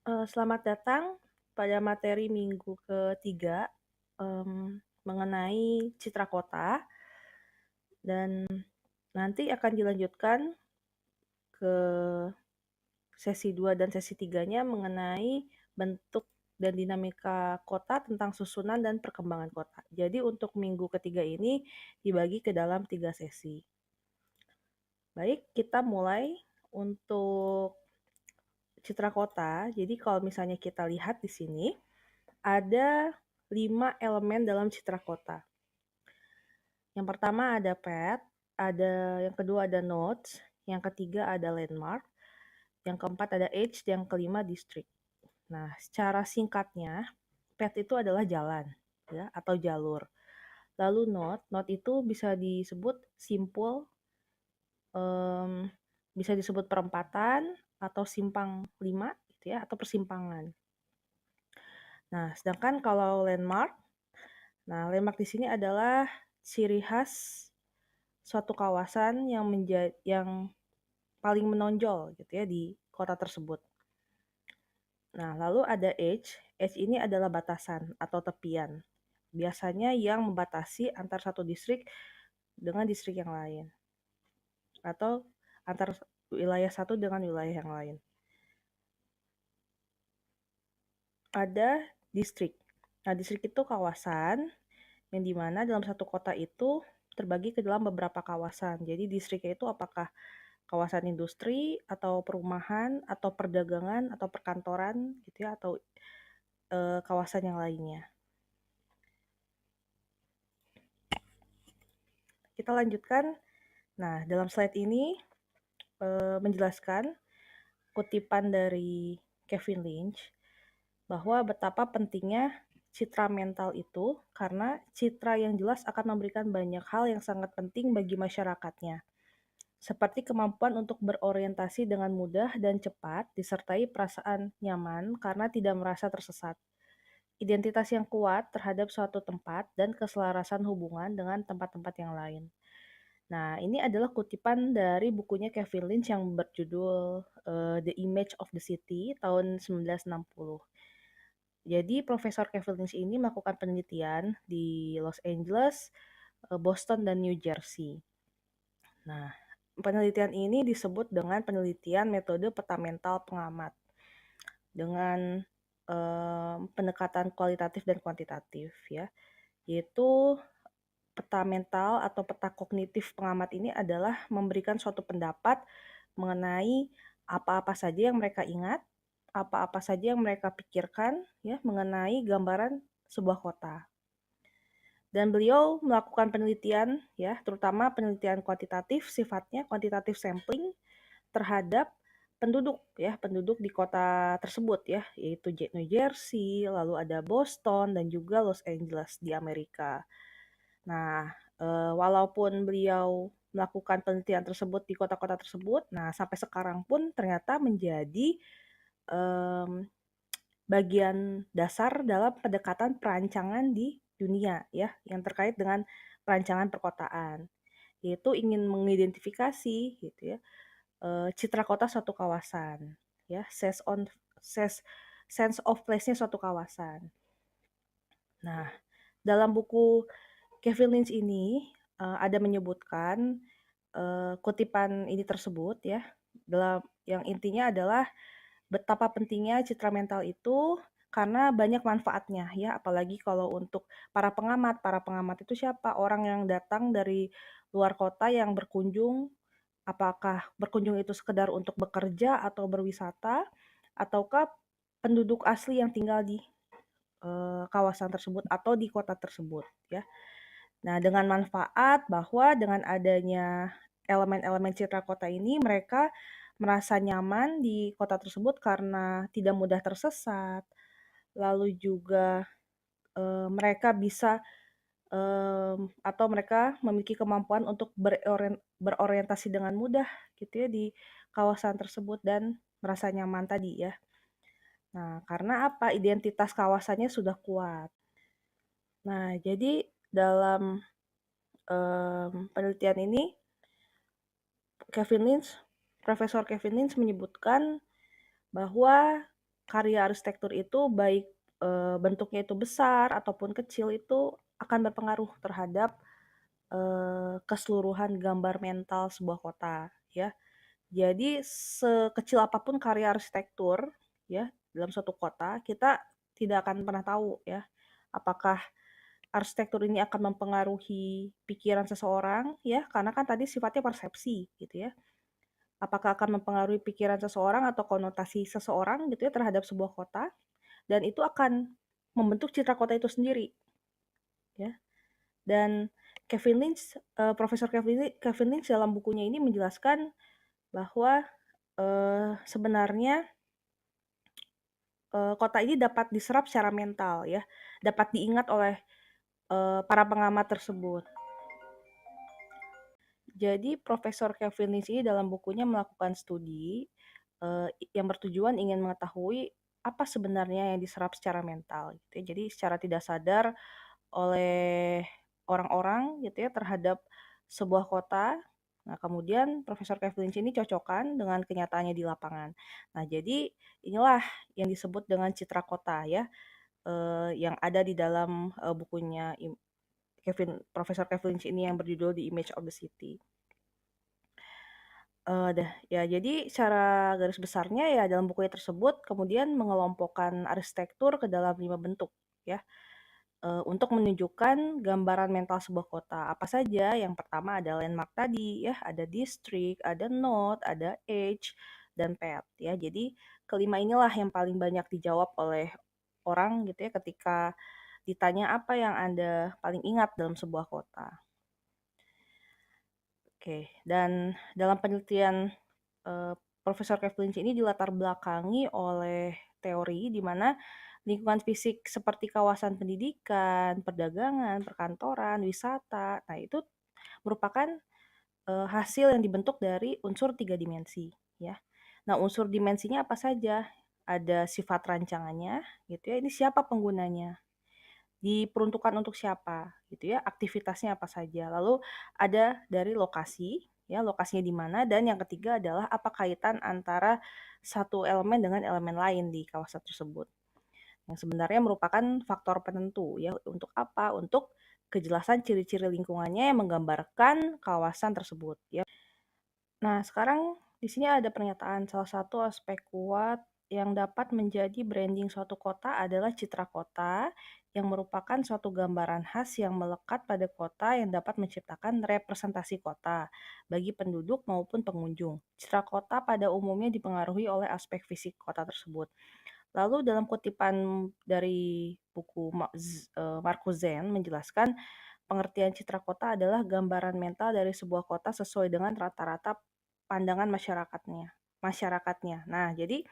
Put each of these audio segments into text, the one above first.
Selamat datang pada materi minggu ketiga mengenai citra kota dan nanti akan dilanjutkan ke sesi 2 dan sesi 3-nya mengenai bentuk dan dinamika kota tentang susunan dan perkembangan kota. Jadi untuk minggu ketiga ini dibagi ke dalam 3 sesi. Baik, kita mulai untuk citra kota. Jadi kalau misalnya kita lihat di sini, ada 5 elemen dalam citra kota. Yang pertama ada path, yang kedua ada nodes, yang ketiga ada landmark, yang keempat ada edge, yang kelima district. Nah, secara singkatnya, path itu adalah jalan, ya, atau jalur. Lalu node itu bisa disebut simpul, bisa disebut perempatan atau simpang 5, gitu ya, atau persimpangan. Nah, sedangkan kalau landmark di sini adalah ciri khas suatu kawasan yang paling menonjol gitu ya di kota tersebut. Nah, lalu ada edge. Edge ini adalah batasan atau tepian. Biasanya yang membatasi antar satu distrik dengan distrik yang lain. Atau antar wilayah satu dengan wilayah yang lain. Ada distrik. Nah, distrik itu kawasan yang dimana dalam satu kota itu terbagi ke dalam beberapa kawasan. Jadi distriknya itu apakah kawasan industri atau perumahan atau perdagangan atau perkantoran gitu ya, atau kawasan yang lainnya. Kita lanjutkan. Nah, dalam slide ini menjelaskan kutipan dari Kevin Lynch bahwa betapa pentingnya citra mental itu karena citra yang jelas akan memberikan banyak hal yang sangat penting bagi masyarakatnya. Seperti kemampuan untuk berorientasi dengan mudah dan cepat, disertai perasaan nyaman karena tidak merasa tersesat. Identitas yang kuat terhadap suatu tempat dan keselarasan hubungan dengan tempat-tempat yang lain. Nah, ini adalah kutipan dari bukunya Kevin Lynch yang berjudul The Image of the City tahun 1960. Jadi, Profesor Kevin Lynch ini melakukan penelitian di Los Angeles, Boston, dan New Jersey. Nah, penelitian ini disebut dengan penelitian metode peta mental pengamat dengan pendekatan kualitatif dan kuantitatif ya. Yaitu peta mental atau peta kognitif pengamat ini adalah memberikan suatu pendapat mengenai apa-apa saja yang mereka ingat, apa-apa saja yang mereka pikirkan ya mengenai gambaran sebuah kota. Dan beliau melakukan penelitian ya, terutama penelitian kuantitatif sifatnya, kuantitatif sampling terhadap penduduk di kota tersebut ya, yaitu New Jersey, lalu ada Boston dan juga Los Angeles di Amerika. Nah, walaupun beliau melakukan penelitian tersebut di kota-kota tersebut, nah sampai sekarang pun ternyata menjadi bagian dasar dalam pendekatan perancangan di dunia ya, yang terkait dengan perancangan perkotaan. Yaitu ingin mengidentifikasi gitu ya, citra kota suatu kawasan ya, sense of place-nya suatu kawasan. Nah, dalam buku Kevin Lynch ini ada menyebutkan kutipan ini tersebut ya, yang intinya adalah betapa pentingnya citra mental itu karena banyak manfaatnya ya, apalagi kalau untuk para pengamat. Para pengamat itu siapa? Orang yang datang dari luar kota yang berkunjung, apakah berkunjung itu sekedar untuk bekerja atau berwisata, ataukah penduduk asli yang tinggal di kawasan tersebut atau di kota tersebut ya. Nah, dengan manfaat bahwa dengan adanya elemen-elemen citra kota ini mereka merasa nyaman di kota tersebut karena tidak mudah tersesat. Lalu juga mereka bisa atau mereka memiliki kemampuan untuk berorientasi dengan mudah gitu ya di kawasan tersebut dan merasa nyaman tadi ya. Nah, karena apa? Identitas kawasannya sudah kuat. Nah, jadi dalam penelitian ini Profesor Kevin Lynch menyebutkan bahwa karya arsitektur itu baik, bentuknya itu besar ataupun kecil itu akan berpengaruh terhadap, keseluruhan gambar mental sebuah kota, ya. Jadi sekecil apapun karya arsitektur, ya, dalam suatu kota, kita tidak akan pernah tahu ya, apakah arsitektur ini akan mempengaruhi pikiran seseorang ya, karena kan tadi sifatnya persepsi gitu ya. Apakah akan mempengaruhi pikiran seseorang atau konotasi seseorang gitu ya terhadap sebuah kota, dan itu akan membentuk citra kota itu sendiri ya. Dan Profesor Kevin Lynch dalam bukunya ini menjelaskan bahwa, sebenarnya, kota ini dapat diserap secara mental ya, dapat diingat oleh, para pengamat tersebut. Jadi Profesor Kevin Lynch ini dalam bukunya melakukan studi, yang bertujuan ingin mengetahui apa sebenarnya yang diserap secara mental gitu ya. Jadi secara tidak sadar oleh orang-orang gitu ya terhadap sebuah kota. Nah, kemudian Profesor Kevin Lynch ini cocokkan dengan kenyataannya di lapangan. Nah, jadi inilah yang disebut dengan citra kota ya, yang ada di dalam, bukunya Profesor Kevin Lynch ini yang berjudul The Image of the City. Ya jadi secara garis besarnya ya dalam bukunya tersebut kemudian mengelompokkan arsitektur ke dalam 5 bentuk ya, untuk menunjukkan gambaran mental sebuah kota. Apa saja? Yang pertama ada landmark tadi ya, ada district, ada node, ada age, dan path ya. Jadi kelima inilah yang paling banyak dijawab oleh orang gitu ya ketika ditanya apa yang Anda paling ingat dalam sebuah kota. Oke, dan dalam penelitian Profesor Kevin Lynch ini dilatar belakangi oleh teori di mana lingkungan fisik seperti kawasan pendidikan, perdagangan, perkantoran, wisata, nah itu merupakan hasil yang dibentuk dari unsur tiga dimensi, ya. Nah, unsur dimensinya apa saja? Ada sifat rancangannya, gitu ya. Ini siapa penggunanya? Diperuntukkan untuk siapa gitu ya, aktivitasnya apa saja. Lalu ada dari lokasi, ya lokasinya di mana, dan yang ketiga adalah apa kaitan antara satu elemen dengan elemen lain di kawasan tersebut. Yang sebenarnya merupakan faktor penentu ya untuk apa? Untuk kejelasan ciri-ciri lingkungannya yang menggambarkan kawasan tersebut ya. Nah, sekarang di sini ada pernyataan salah satu aspek kuat yang dapat menjadi branding suatu kota adalah citra kota yang merupakan suatu gambaran khas yang melekat pada kota yang dapat menciptakan representasi kota bagi penduduk maupun pengunjung. Citra kota pada umumnya dipengaruhi oleh aspek fisik kota tersebut. Lalu dalam kutipan dari buku Markus Zen menjelaskan pengertian citra kota adalah gambaran mental dari sebuah kota sesuai dengan rata-rata pandangan masyarakatnya. Nah, jadi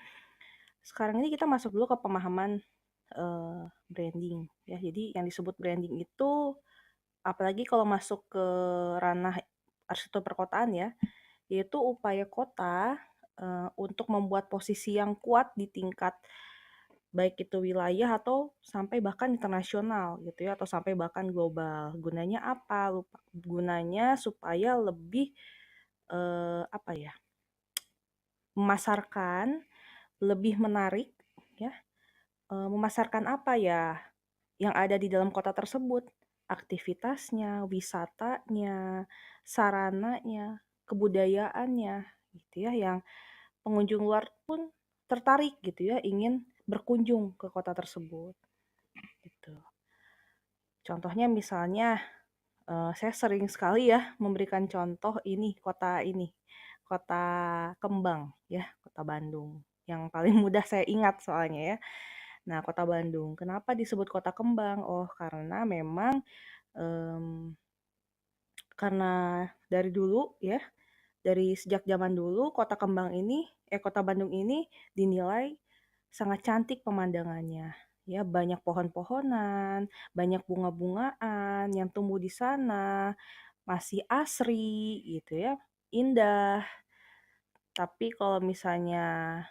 sekarang ini kita masuk dulu ke pemahaman branding ya. Jadi yang disebut branding itu apalagi kalau masuk ke ranah arsitektur perkotaan ya, yaitu upaya kota untuk membuat posisi yang kuat di tingkat baik itu wilayah atau sampai bahkan internasional gitu ya, atau sampai bahkan global. Gunanya apa? Gunanya supaya lebih, apa ya, memasarkan, lebih menarik ya, memasarkan apa ya, yang ada di dalam kota tersebut, aktivitasnya, wisatanya, sarananya, kebudayaannya gitu ya, yang pengunjung luar pun tertarik gitu ya, ingin berkunjung ke kota tersebut, gitu. Contohnya misalnya, saya sering sekali ya memberikan contoh ini, kota kembang ya, kota Bandung, yang paling mudah saya ingat soalnya ya. Nah, kota Bandung, kenapa disebut kota kembang? Oh, karena memang, mmm, karena dari dulu ya, dari sejak zaman dulu kota Bandung ini dinilai sangat cantik pemandangannya, ya banyak pohon-pohonan, banyak bunga-bungaan yang tumbuh di sana, masih asri gitu ya, indah. Tapi kalau misalnya,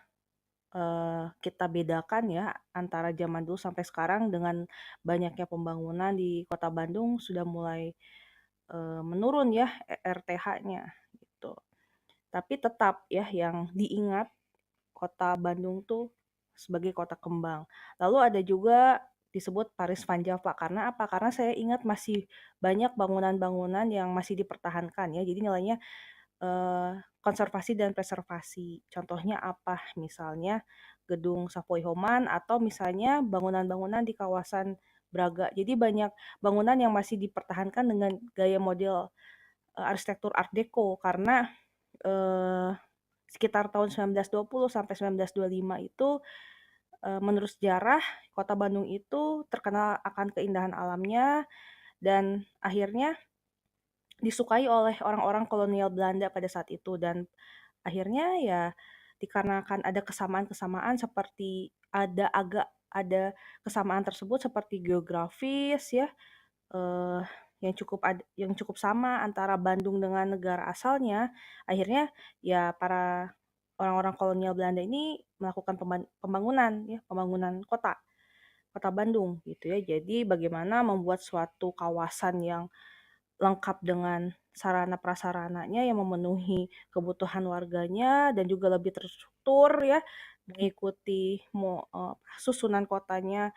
kita bedakan ya antara zaman dulu sampai sekarang dengan banyaknya pembangunan di Kota Bandung sudah mulai, menurun ya RTH-nya gitu. Tapi tetap ya yang diingat Kota Bandung tuh sebagai kota kembang. Lalu ada juga disebut Paris Van Java, karena apa? Karena saya ingat masih banyak bangunan-bangunan yang masih dipertahankan ya, jadi nilainya konservasi dan preservasi. Contohnya apa? Misalnya Gedung Savoy Homan atau misalnya bangunan-bangunan di kawasan Braga. Jadi banyak bangunan yang masih dipertahankan dengan gaya model, arsitektur Art Deco karena, eee, sekitar tahun 1920 sampai 1925 itu, menurut sejarah Kota Bandung itu terkenal akan keindahan alamnya dan akhirnya disukai oleh orang-orang kolonial Belanda pada saat itu dan akhirnya ya dikarenakan ada kesamaan-kesamaan seperti ada kesamaan tersebut seperti geografis ya, eee, yang cukup sama antara Bandung dengan negara asalnya, akhirnya ya para orang-orang kolonial Belanda ini melakukan pembangunan kota Bandung gitu ya. Jadi bagaimana membuat suatu kawasan yang lengkap dengan sarana prasarananya yang memenuhi kebutuhan warganya dan juga lebih terstruktur ya, mengikuti susunan kotanya,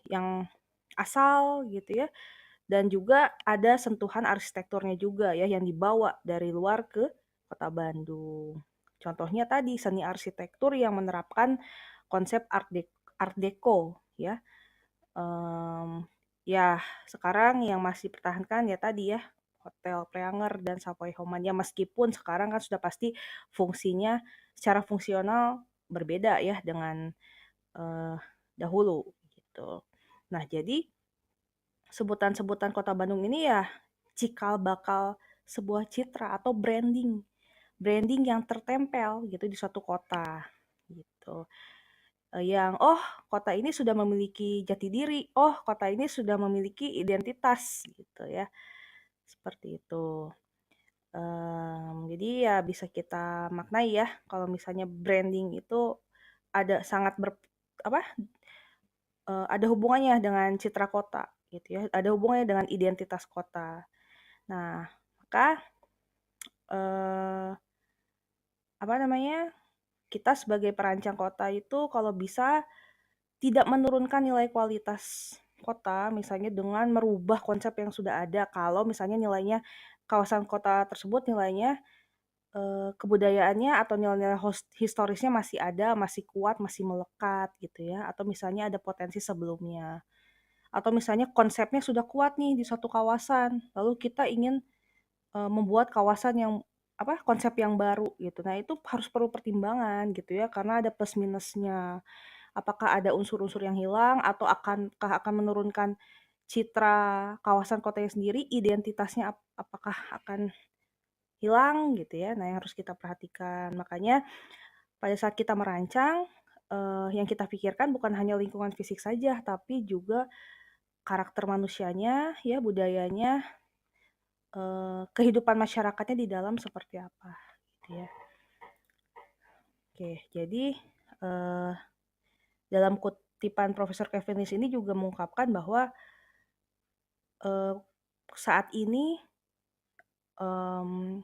yang asal gitu ya, dan juga ada sentuhan arsitekturnya juga ya yang dibawa dari luar ke kota Bandung. Contohnya tadi seni arsitektur yang menerapkan konsep art deco ya. Mmm, ya sekarang yang masih dipertahankan ya tadi ya, Hotel Preanger dan Savoy Homan. Ya meskipun sekarang kan sudah pasti fungsinya secara fungsional berbeda ya dengan, eee, dahulu gitu. Nah jadi sebutan-sebutan Kota Bandung ini ya cikal bakal sebuah citra atau branding, branding yang tertempel gitu di suatu kota, gitu. Yang, "Oh, kota ini sudah memiliki jati diri. Oh, kota ini sudah memiliki identitas," gitu ya, seperti itu. Jadi ya bisa kita maknai ya, kalau misalnya branding itu ada sangat apa, ada hubungannya dengan citra kota, gitu ya, ada hubungannya dengan identitas kota. Nah, maka, eee, apa namanya, kita sebagai perancang kota itu kalau bisa tidak menurunkan nilai kualitas kota, misalnya dengan merubah konsep yang sudah ada, kalau misalnya nilainya kawasan kota tersebut nilainya, kebudayaannya atau nilai-nilai historisnya masih ada, masih kuat, masih melekat gitu ya, atau misalnya ada potensi sebelumnya. Atau misalnya konsepnya sudah kuat nih di suatu kawasan, lalu kita ingin, membuat kawasan yang apa, konsep yang baru gitu. Nah itu harus perlu pertimbangan gitu ya, karena ada plus minusnya. Apakah ada unsur-unsur yang hilang atau akan menurunkan citra kawasan kotanya sendiri, identitasnya apakah akan hilang gitu ya. Nah, yang harus kita perhatikan. Makanya pada saat kita merancang, yang kita pikirkan bukan hanya lingkungan fisik saja, tapi juga karakter manusianya ya, budayanya, kehidupan masyarakatnya di dalam seperti apa gitu ya. Oke, jadi, eee, dalam kutipan Profesor Kevin Lynch ini juga mengungkapkan bahwa Eee, saat ini, mmm,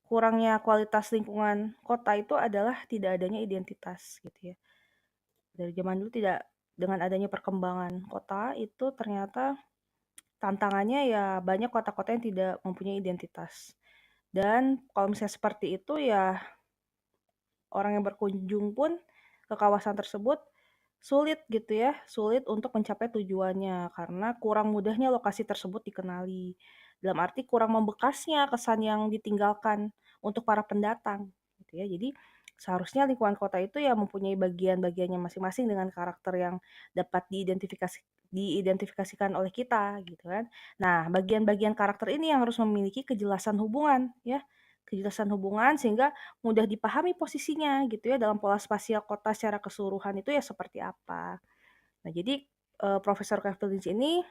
kurangnya kualitas lingkungan kota itu adalah tidak adanya identitas gitu ya. Dari zaman dulu dengan adanya perkembangan kota itu ternyata tantangannya ya banyak kota-kota yang tidak mempunyai identitas. Dan kalau misalnya seperti itu ya orang yang berkunjung pun ke kawasan tersebut sulit gitu ya, sulit untuk mencapai tujuannya karena kurang mudahnya lokasi tersebut dikenali. Dalam arti kurang membekasnya kesan yang ditinggalkan untuk para pendatang gitu ya. Jadi seharusnya lingkungan kota itu ya mempunyai bagian-bagiannya masing-masing dengan karakter yang dapat diidentifikasikan oleh kita gitu kan. Nah, bagian-bagian karakter ini yang harus memiliki kejelasan hubungan ya. Kejelasan hubungan sehingga mudah dipahami posisinya gitu ya dalam pola spasial kota secara keseluruhan itu ya seperti apa. Nah jadi, Profesor Kevin ini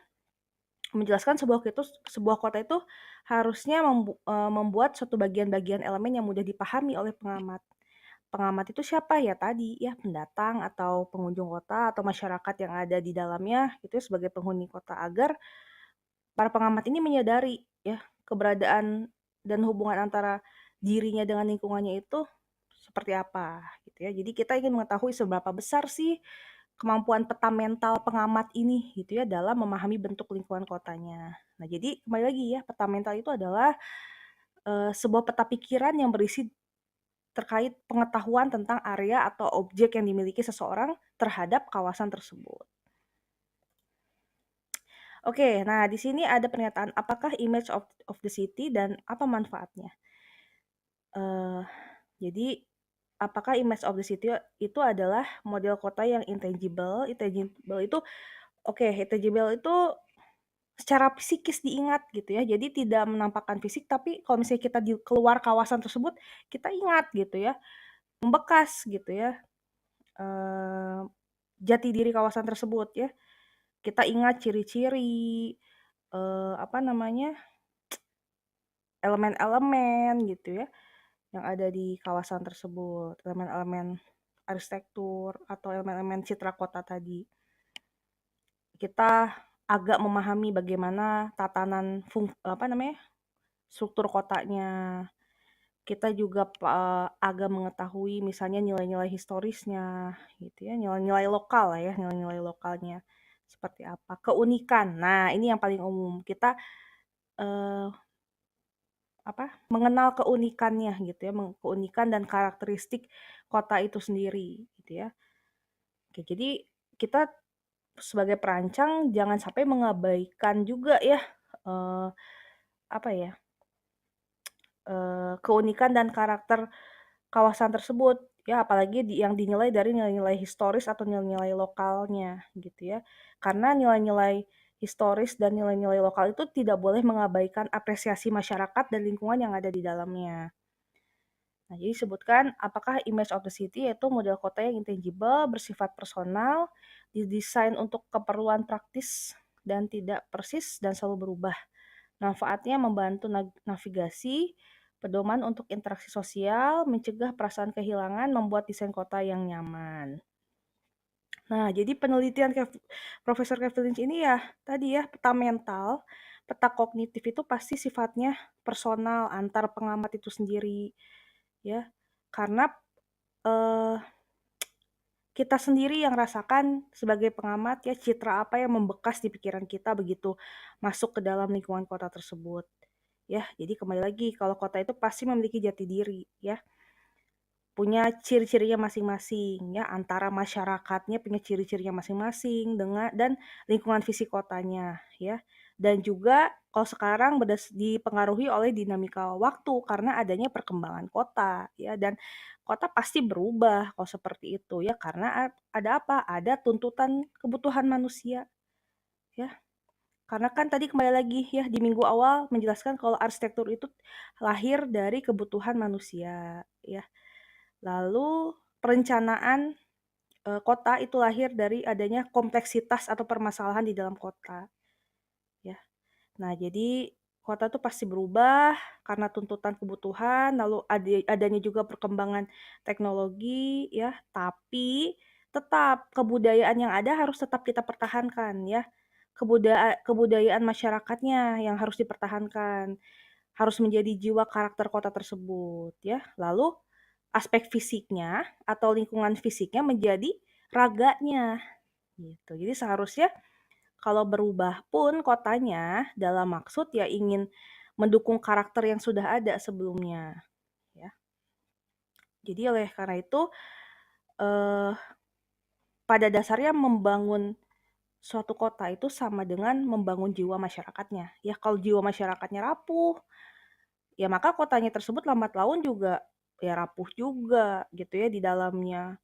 menjelaskan sebuah kota itu harusnya membuat suatu bagian-bagian elemen yang mudah dipahami oleh pengamat. Pengamat itu siapa? Ya tadi ya pendatang atau pengunjung kota atau masyarakat yang ada di dalamnya gitu ya sebagai penghuni kota agar para pengamat ini menyadari ya keberadaan dan hubungan antara dirinya dengan lingkungannya itu seperti apa gitu ya. Jadi kita ingin mengetahui seberapa besar sih kemampuan peta mental pengamat ini gitu ya dalam memahami bentuk lingkungan kotanya. Nah, jadi kembali lagi ya, peta mental itu adalah sebuah peta pikiran yang berisi terkait pengetahuan tentang area atau objek yang dimiliki seseorang terhadap kawasan tersebut. Oke, nah di sini ada pernyataan apakah image of the city dan apa manfaatnya. Eh, jadi apakah image of the city itu adalah model kota yang intangible? Intangible itu intangible itu secara psikis diingat gitu ya. Jadi tidak menampakkan fisik, tapi kalau misalnya kita di keluar kawasan tersebut, kita ingat gitu ya, membekas gitu ya, eee, jati diri kawasan tersebut ya. Kita ingat ciri-ciri, apa namanya, elemen-elemen gitu ya, yang ada di kawasan tersebut, elemen-elemen arsitektur atau elemen-elemen citra kota tadi. Kita agak memahami bagaimana tatanan struktur kotanya. Kita juga agak mengetahui misalnya nilai-nilai historisnya gitu ya, nilai-nilai lokal lah ya, nilai-nilai lokalnya seperti apa, keunikan. Nah, ini yang paling umum. Kita, eee, mengenal keunikannya gitu ya, keunikan dan karakteristik kota itu sendiri gitu ya. Oke, jadi kita sebagai perancang jangan sampai mengabaikan juga ya, eee, apa ya, keunikan dan karakter kawasan tersebut, ya apalagi yang dinilai dari nilai-nilai historis atau nilai-nilai lokalnya gitu ya. Karena nilai-nilai historis dan nilai-nilai lokal itu tidak boleh mengabaikan apresiasi masyarakat dan lingkungan yang ada di dalamnya. Nah, jadi sebutkan apakah image of the city yaitu model kota yang intangible, bersifat personal, didesain untuk keperluan praktis dan tidak persis dan selalu berubah. Manfaatnya membantu navigasi, pedoman untuk interaksi sosial, mencegah perasaan kehilangan, membuat desain kota yang nyaman. Nah, jadi penelitian Profesor Kevin Lynch ini ya tadi ya peta mental, peta kognitif itu pasti sifatnya personal antar pengamat itu sendiri ya. Karena eh, kita sendiri yang rasakan sebagai pengamat ya citra apa yang membekas di pikiran kita begitu masuk ke dalam lingkungan kota tersebut. Ya, jadi kembali lagi kalau kota itu pasti memiliki jati diri ya, punya ciri-cirinya masing-masing ya, antara masyarakatnya punya ciri-cirinya masing-masing dengan dan lingkungan fisik kotanya ya. Dan juga kalau sekarang dipengaruhi oleh dinamika waktu karena adanya perkembangan kota ya, dan kota pasti berubah kalau seperti itu ya karena ada apa? Ada tuntutan kebutuhan manusia ya. Karena kan tadi kembali lagi ya di minggu awal menjelaskan kalau arsitektur itu lahir dari kebutuhan manusia ya. Lalu perencanaan kota itu lahir dari adanya kompleksitas atau permasalahan di dalam kota ya. Nah, jadi kota tuh pasti berubah karena tuntutan kebutuhan, lalu adanya juga perkembangan teknologi ya, tapi tetap kebudayaan yang ada harus tetap kita pertahankan ya. Kebudayaan masyarakatnya yang harus dipertahankan, harus menjadi jiwa karakter kota tersebut ya. Lalu aspek fisiknya atau lingkungan fisiknya menjadi raganya gitu. Jadi seharusnya kalau berubah pun kotanya dalam maksud ya ingin mendukung karakter yang sudah ada sebelumnya ya. Jadi oleh karena itu eh, pada dasarnya membangun suatu kota itu sama dengan membangun jiwa masyarakatnya. Ya kalau jiwa masyarakatnya rapuh, ya maka kotanya tersebut lambat laun juga ya rapuh juga gitu ya di dalamnya.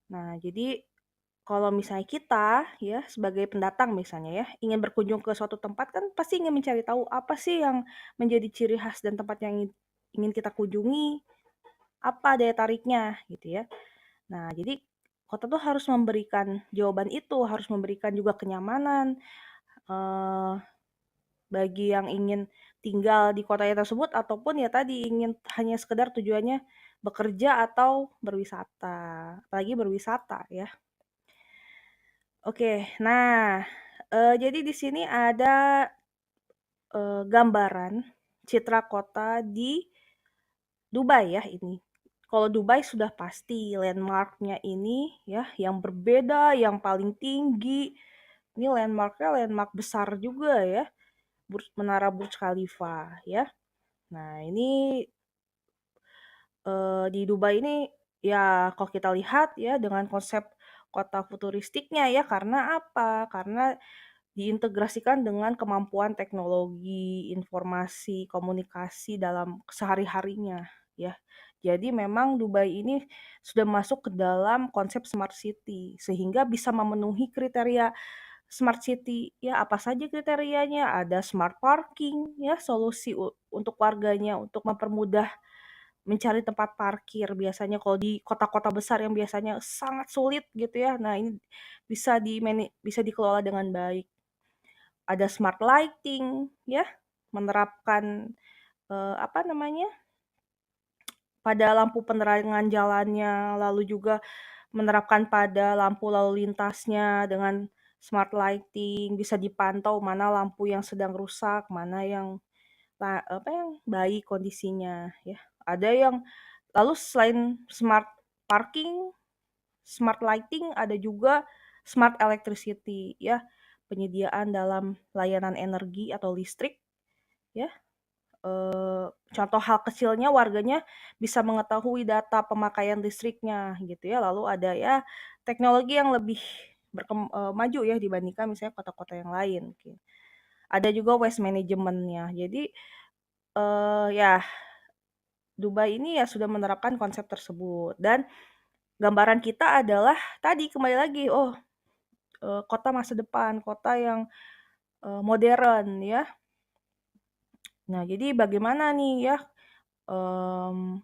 Nah, jadi kalau misalnya kita ya sebagai pendatang misalnya ya ingin berkunjung ke suatu tempat kan pasti ingin mencari tahu apa sih yang menjadi ciri khas dan tempat yang ingin kita kunjungi, apa daya tariknya gitu ya. Nah, jadi kota tuh harus memberikan jawaban itu, harus memberikan juga kenyamanan eh, bagi yang ingin tinggal di kotanya tersebut ataupun ya tadi ingin hanya sekedar tujuannya bekerja atau berwisata, apalagi berwisata ya. Oke, nah, jadi di sini ada, gambaran citra kota di Dubai ya ini. Kalau Dubai sudah pasti landmark-nya ini ya, yang berbeda, yang paling tinggi. Ini landmark besar juga ya, Menara Burj Khalifa ya. Nah ini di Dubai ini ya kalau kita lihat ya dengan konsep kota futuristiknya ya, karena apa? Karena diintegrasikan dengan kemampuan teknologi, informasi, komunikasi dalam sehari-harinya ya. Jadi memang Dubai ini sudah masuk ke dalam konsep smart city sehingga bisa memenuhi kriteria smart city. Ya, apa saja kriterianya? Ada smart parking ya, solusi untuk warganya untuk mempermudah mencari tempat parkir. Biasanya kalau di kota-kota besar yang biasanya sangat sulit gitu ya. Nah, ini bisa dikelola dengan baik. Ada smart lighting ya, menerapkan apa namanya? Pada lampu penerangan jalannya, lalu juga menerapkan pada lampu lalu lintasnya dengan smart lighting, bisa dipantau mana lampu yang sedang rusak, mana yang yang baik kondisinya ya. Ada yang lalu selain smart parking, smart lighting, ada juga smart electricity ya, penyediaan dalam layanan energi atau listrik ya. Contoh hal kecilnya warganya bisa mengetahui data pemakaian listriknya gitu ya. Lalu ada ya teknologi yang lebih maju ya dibandingkan misalnya kota-kota yang lain. Ada juga waste manajemennya. Jadi ya Dubai ini ya sudah menerapkan konsep tersebut dan gambaran kita adalah tadi kembali lagi, kota masa depan, kota yang modern ya. Nah, jadi bagaimana nih ya mmm,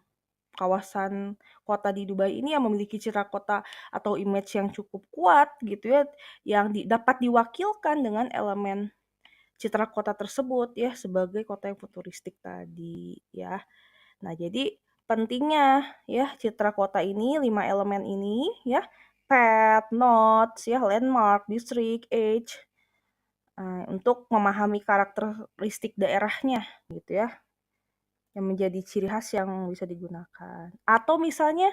kawasan kota di Dubai ini yang memiliki citra kota atau image yang cukup kuat gitu ya, yang dapat diwakilkan dengan elemen citra kota tersebut ya, sebagai kota yang futuristik tadi ya. Nah, jadi pentingnya ya citra kota ini, 5 elemen ini ya, path, nodes ya, landmark, district, age, untuk memahami karakteristik daerahnya gitu ya, yang menjadi ciri khas yang bisa digunakan. Atau misalnya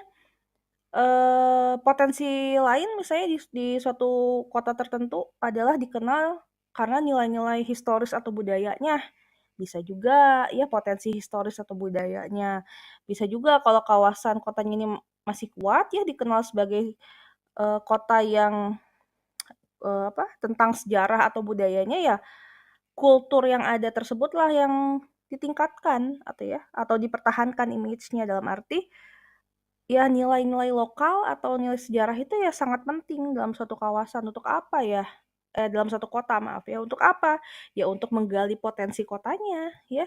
potensi lain misalnya di suatu kota tertentu adalah dikenal karena nilai-nilai historis atau budayanya. Bisa juga ya potensi historis atau budayanya. Bisa juga kalau kawasan kotanya ini masih kuat ya dikenal sebagai, kota yang, tentang sejarah atau budayanya ya, kultur yang ada tersebutlah yang ditingkatkan atau ya, atau dipertahankan image-nya dalam arti ya nilai-nilai lokal atau nilai sejarah itu ya sangat penting dalam suatu kawasan. Untuk apa ya? Dalam suatu kota, maaf ya. Untuk apa? Ya untuk menggali potensi kotanya ya.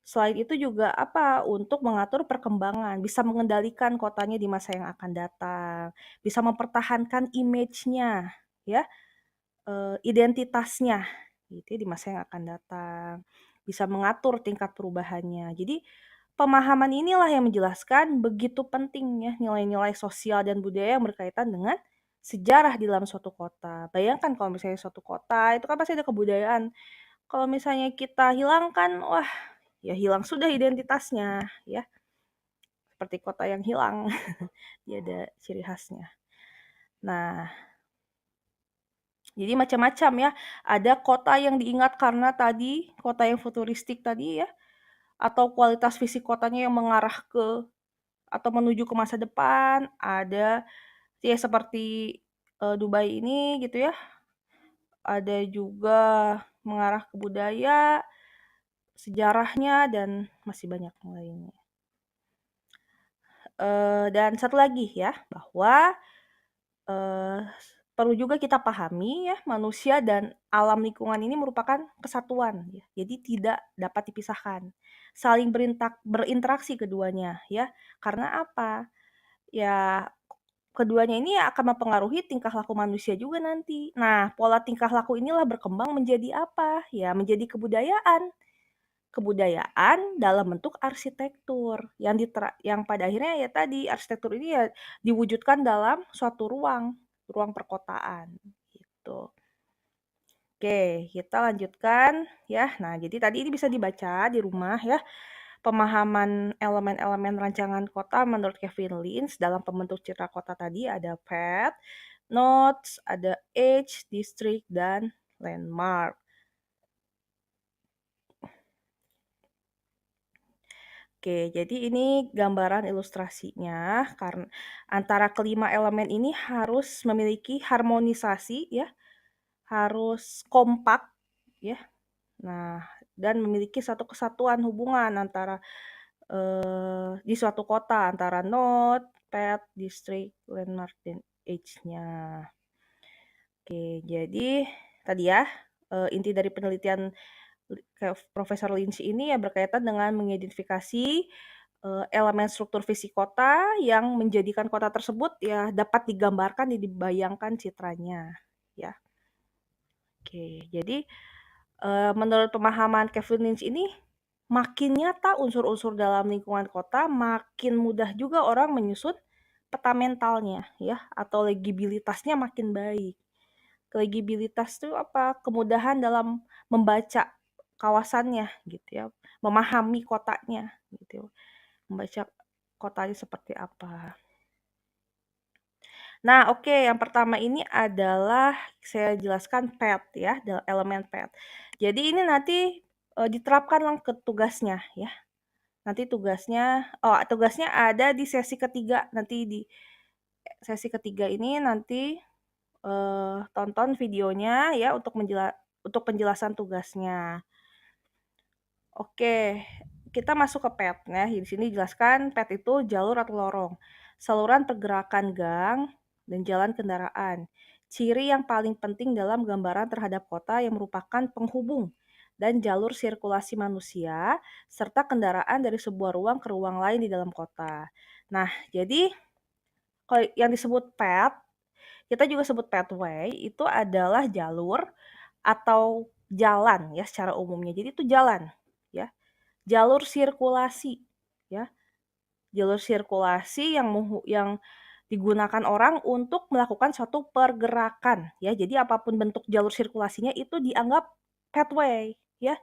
Selain itu juga apa? Untuk mengatur perkembangan, bisa mengendalikan kotanya di masa yang akan datang, bisa mempertahankan image-nya ya, identitasnya gitu ya di masa yang akan datang, bisa mengatur tingkat perubahannya. Jadi pemahaman inilah yang menjelaskan begitu pentingnya nilai-nilai sosial dan budaya yang berkaitan dengan sejarah di dalam suatu kota. Bayangkan kalau misalnya suatu kota itu kan pasti ada kebudayaan. Kalau misalnya kita hilangkan, wah ya hilang sudah identitasnya ya. Seperti kota yang hilang, dia ada ciri khasnya. Nah, jadi macam-macam ya. Ada kota yang diingat karena tadi, kota yang futuristik tadi ya, atau kualitas fisik kotanya yang mengarah ke atau menuju ke masa depan, ada ya seperti, Dubai ini gitu ya, ada juga mengarah ke budaya, sejarahnya, dan masih banyak yang lainnya. Dan satu lagi ya, bahwa, eee, perlu juga kita pahami ya, manusia dan alam lingkungan ini merupakan kesatuan ya, jadi tidak dapat dipisahkan. Saling berinteraksi keduanya ya, karena apa? Ya keduanya ini akan mempengaruhi tingkah laku manusia juga nanti. Nah, pola tingkah laku inilah berkembang menjadi apa? Ya, menjadi kebudayaan. Kebudayaan dalam bentuk arsitektur yang pada akhirnya ya tadi arsitektur ini ya diwujudkan dalam suatu ruang, ruang perkotaan gitu. Oke, kita lanjutkan ya. Nah, jadi tadi ini bisa dibaca di rumah ya. pemahaman elemen-elemen rancangan kota menurut Kevin Lynch dalam pembentuk citra kota tadi ada path, nodes, ada age, district, dan landmark. Oke, jadi ini gambaran ilustrasinya karena antara kelima elemen ini harus memiliki harmonisasi ya, harus kompak ya. Nah, dan memiliki satu kesatuan hubungan antara di suatu kota antara node, path, district, landmark, dan age-nya. Oke, jadi tadi ya inti dari penelitian Profesor Lynch ini ya berkaitan dengan mengidentifikasi elemen struktur fisik kota yang menjadikan kota tersebut ya dapat digambarkan, dibayangkan citranya. Ya, oke. Jadi menurut pemahaman Kevin Lynch ini makin nyata unsur-unsur dalam lingkungan kota, makin mudah juga orang menyusun peta mentalnya ya atau legibilitasnya makin baik. Legibilitas itu apa? Kemudahan dalam membaca kawasannya gitu ya, memahami kotanya gitu. Membaca kotanya seperti apa. Nah, oke, yang pertama ini adalah saya jelaskan path ya, elemen path. Jadi ini nanti diterapkan ke tugasnya ya. Nanti tugasnya ada di sesi ketiga. Nanti di sesi ketiga ini nanti tonton videonya ya untuk penjelasan tugasnya. Oke, kita masuk ke path ya. Di sini dijelaskan path itu jalur atau lorong, saluran pergerakan gang dan jalan kendaraan. Ciri yang paling penting dalam gambaran terhadap kota yang merupakan penghubung dan jalur sirkulasi manusia serta kendaraan dari sebuah ruang ke ruang lain di dalam kota. Nah, jadi kalau yang disebut path, kita juga sebut pathway, itu adalah jalur atau jalan ya secara umumnya. Jadi itu jalan ya. Jalur sirkulasi ya. Jalur sirkulasi yang digunakan orang untuk melakukan suatu pergerakan ya. Jadi apapun bentuk jalur sirkulasinya itu dianggap pathway ya.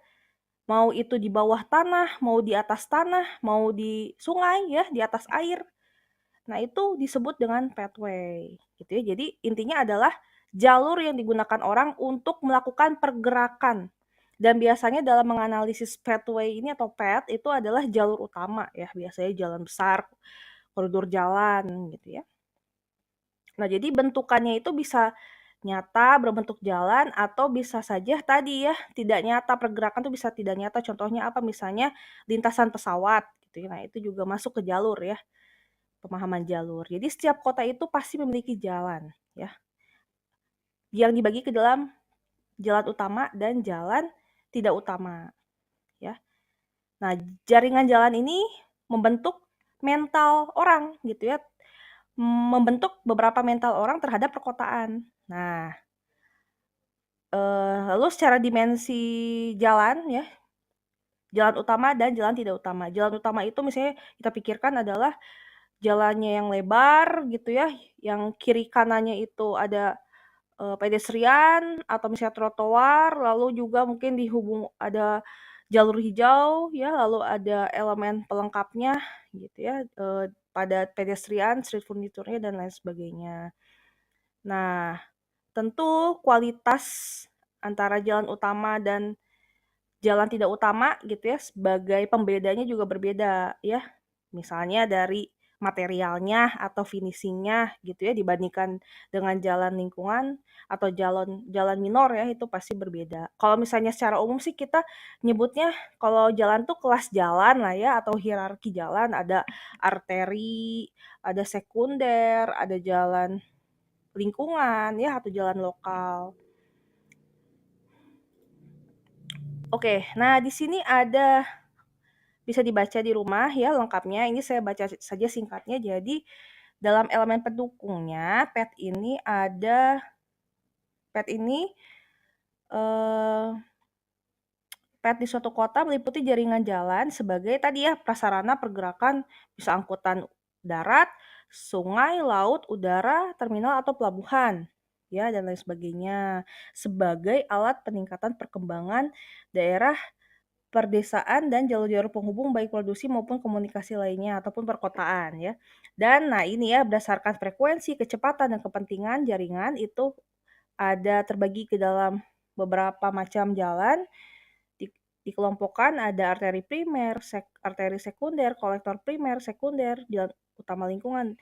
Mau itu di bawah tanah, mau di atas tanah, mau di sungai ya, di atas air. Nah, itu disebut dengan pathway gitu ya. Jadi intinya adalah jalur yang digunakan orang untuk melakukan pergerakan. Dan biasanya dalam menganalisis pathway ini atau path itu adalah jalur utama ya, biasanya jalan besar, koridor jalan gitu ya. Nah, jadi bentukannya itu bisa nyata berbentuk jalan atau bisa saja tadi ya tidak nyata, pergerakan itu bisa tidak nyata. Contohnya apa? Misalnya lintasan pesawat gitu ya. Nah, itu juga masuk ke jalur ya. Pemahaman jalur. Jadi setiap kota itu pasti memiliki jalan ya. Yang dibagi ke dalam jalan utama dan jalan tidak utama ya. Nah, jaringan jalan ini membentuk mental orang gitu ya. Membentuk beberapa mental orang terhadap perkotaan. Nah, lalu secara dimensi jalan ya, jalan utama dan jalan tidak utama. Jalan utama itu misalnya kita pikirkan adalah jalannya yang lebar gitu ya, yang kiri kanannya itu ada pedestrian atau misalnya trotoar, lalu juga mungkin ada jalur hijau ya, lalu ada elemen pelengkapnya gitu ya, pada pedestrian, street furniture-nya dan lain sebagainya. Nah, tentu kualitas antara jalan utama dan jalan tidak utama gitu ya, sebagai pembedanya juga berbeda ya. Misalnya dari materialnya atau finishing-nya gitu ya, dibandingkan dengan jalan lingkungan atau jalan jalan minor ya, itu pasti berbeda. Kalau misalnya secara umum sih kita nyebutnya kalau jalan tuh kelas jalan lah ya, atau hierarki jalan, ada arteri, ada sekunder, ada jalan lingkungan ya, atau jalan lokal. Oke, nah di sini bisa dibaca di rumah ya lengkapnya. Ini saya baca saja singkatnya. Jadi dalam elemen pendukungnya, PET ini PET di suatu kota meliputi jaringan jalan sebagai tadi ya prasarana pergerakan, bisa angkutan darat, sungai, laut, udara, terminal atau pelabuhan ya dan lain sebagainya sebagai alat peningkatan perkembangan daerah perdesaan dan jalur-jalur penghubung baik produksi maupun komunikasi lainnya ataupun perkotaan ya. Dan nah ini ya berdasarkan frekuensi, kecepatan dan kepentingan jaringan itu ada terbagi ke dalam beberapa macam jalan. Di, dikelompokkan ada arteri primer, arteri sekunder, kolektor primer, sekunder, jalan utama lingkungan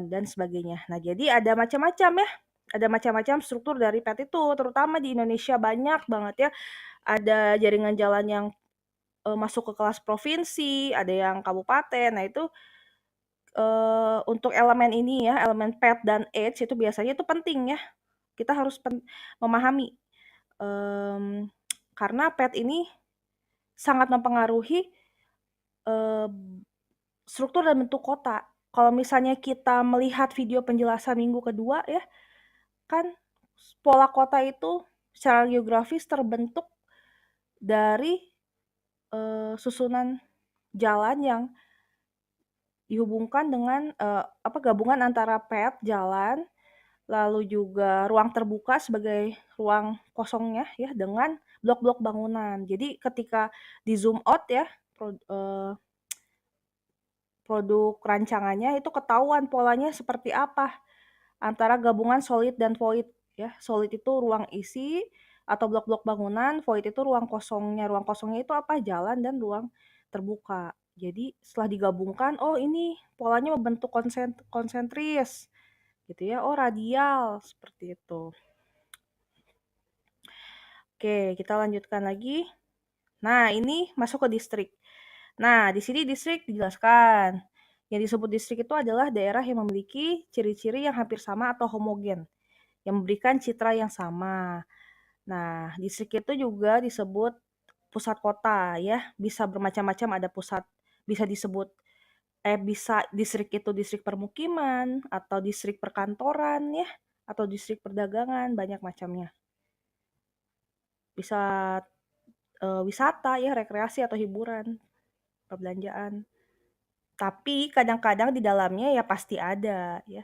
dan sebagainya. Nah, jadi ada macam-macam ya. Ada macam-macam struktur dari PET itu, terutama di Indonesia banyak banget ya. Ada jaringan jalan yang masuk ke kelas provinsi, ada yang kabupaten. Nah, itu untuk elemen ini ya, elemen PET dan H itu biasanya itu penting ya. Kita harus memahami karena PET ini sangat mempengaruhi struktur dan bentuk kota. Kalau misalnya kita melihat video penjelasan minggu kedua ya, kan pola kota itu secara geografis terbentuk dari susunan jalan yang dihubungkan dengan gabungan antara PET, jalan, lalu juga ruang terbuka sebagai ruang kosongnya ya dengan blok-blok bangunan. Jadi ketika di zoom out ya produk rancangannya itu ketahuan polanya seperti apa antara gabungan solid dan void ya. Solid itu ruang isi atau blok-blok bangunan, void itu ruang kosongnya. Ruang kosongnya itu apa? Jalan dan ruang terbuka. Jadi setelah digabungkan, oh ini polanya membentuk konsentris gitu ya. Oh radial seperti itu. Oke, kita lanjutkan lagi. Nah, ini masuk ke distrik. Nah, di sini distrik dijelaskan. Yang disebut distrik itu adalah daerah yang memiliki ciri-ciri yang hampir sama atau homogen, yang memberikan citra yang sama. Nah, distrik itu juga disebut pusat kota ya, bisa bermacam-macam, ada pusat, bisa disebut bisa distrik itu distrik permukiman atau distrik perkantoran ya, atau distrik perdagangan, banyak macamnya. Bisa wisata ya, rekreasi atau hiburan, perbelanjaan. Tapi kadang-kadang di dalamnya ya pasti ada ya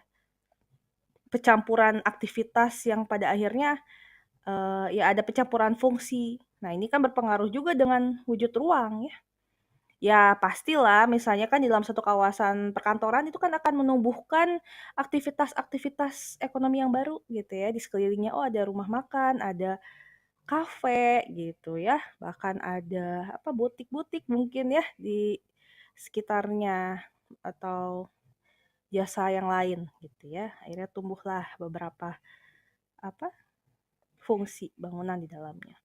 pencampuran aktivitas yang pada akhirnya ya ada pencampuran fungsi. Nah, ini kan berpengaruh juga dengan wujud ruang ya. Ya pastilah misalnya kan di dalam satu kawasan perkantoran itu kan akan menumbuhkan aktivitas-aktivitas ekonomi yang baru gitu ya. Di sekelilingnya oh ada rumah makan, ada kafe gitu ya. Bahkan ada apa butik-butik mungkin ya di sekitarnya atau jasa yang lain gitu ya. Akhirnya tumbuhlah beberapa apa fungsi bangunan di dalamnya.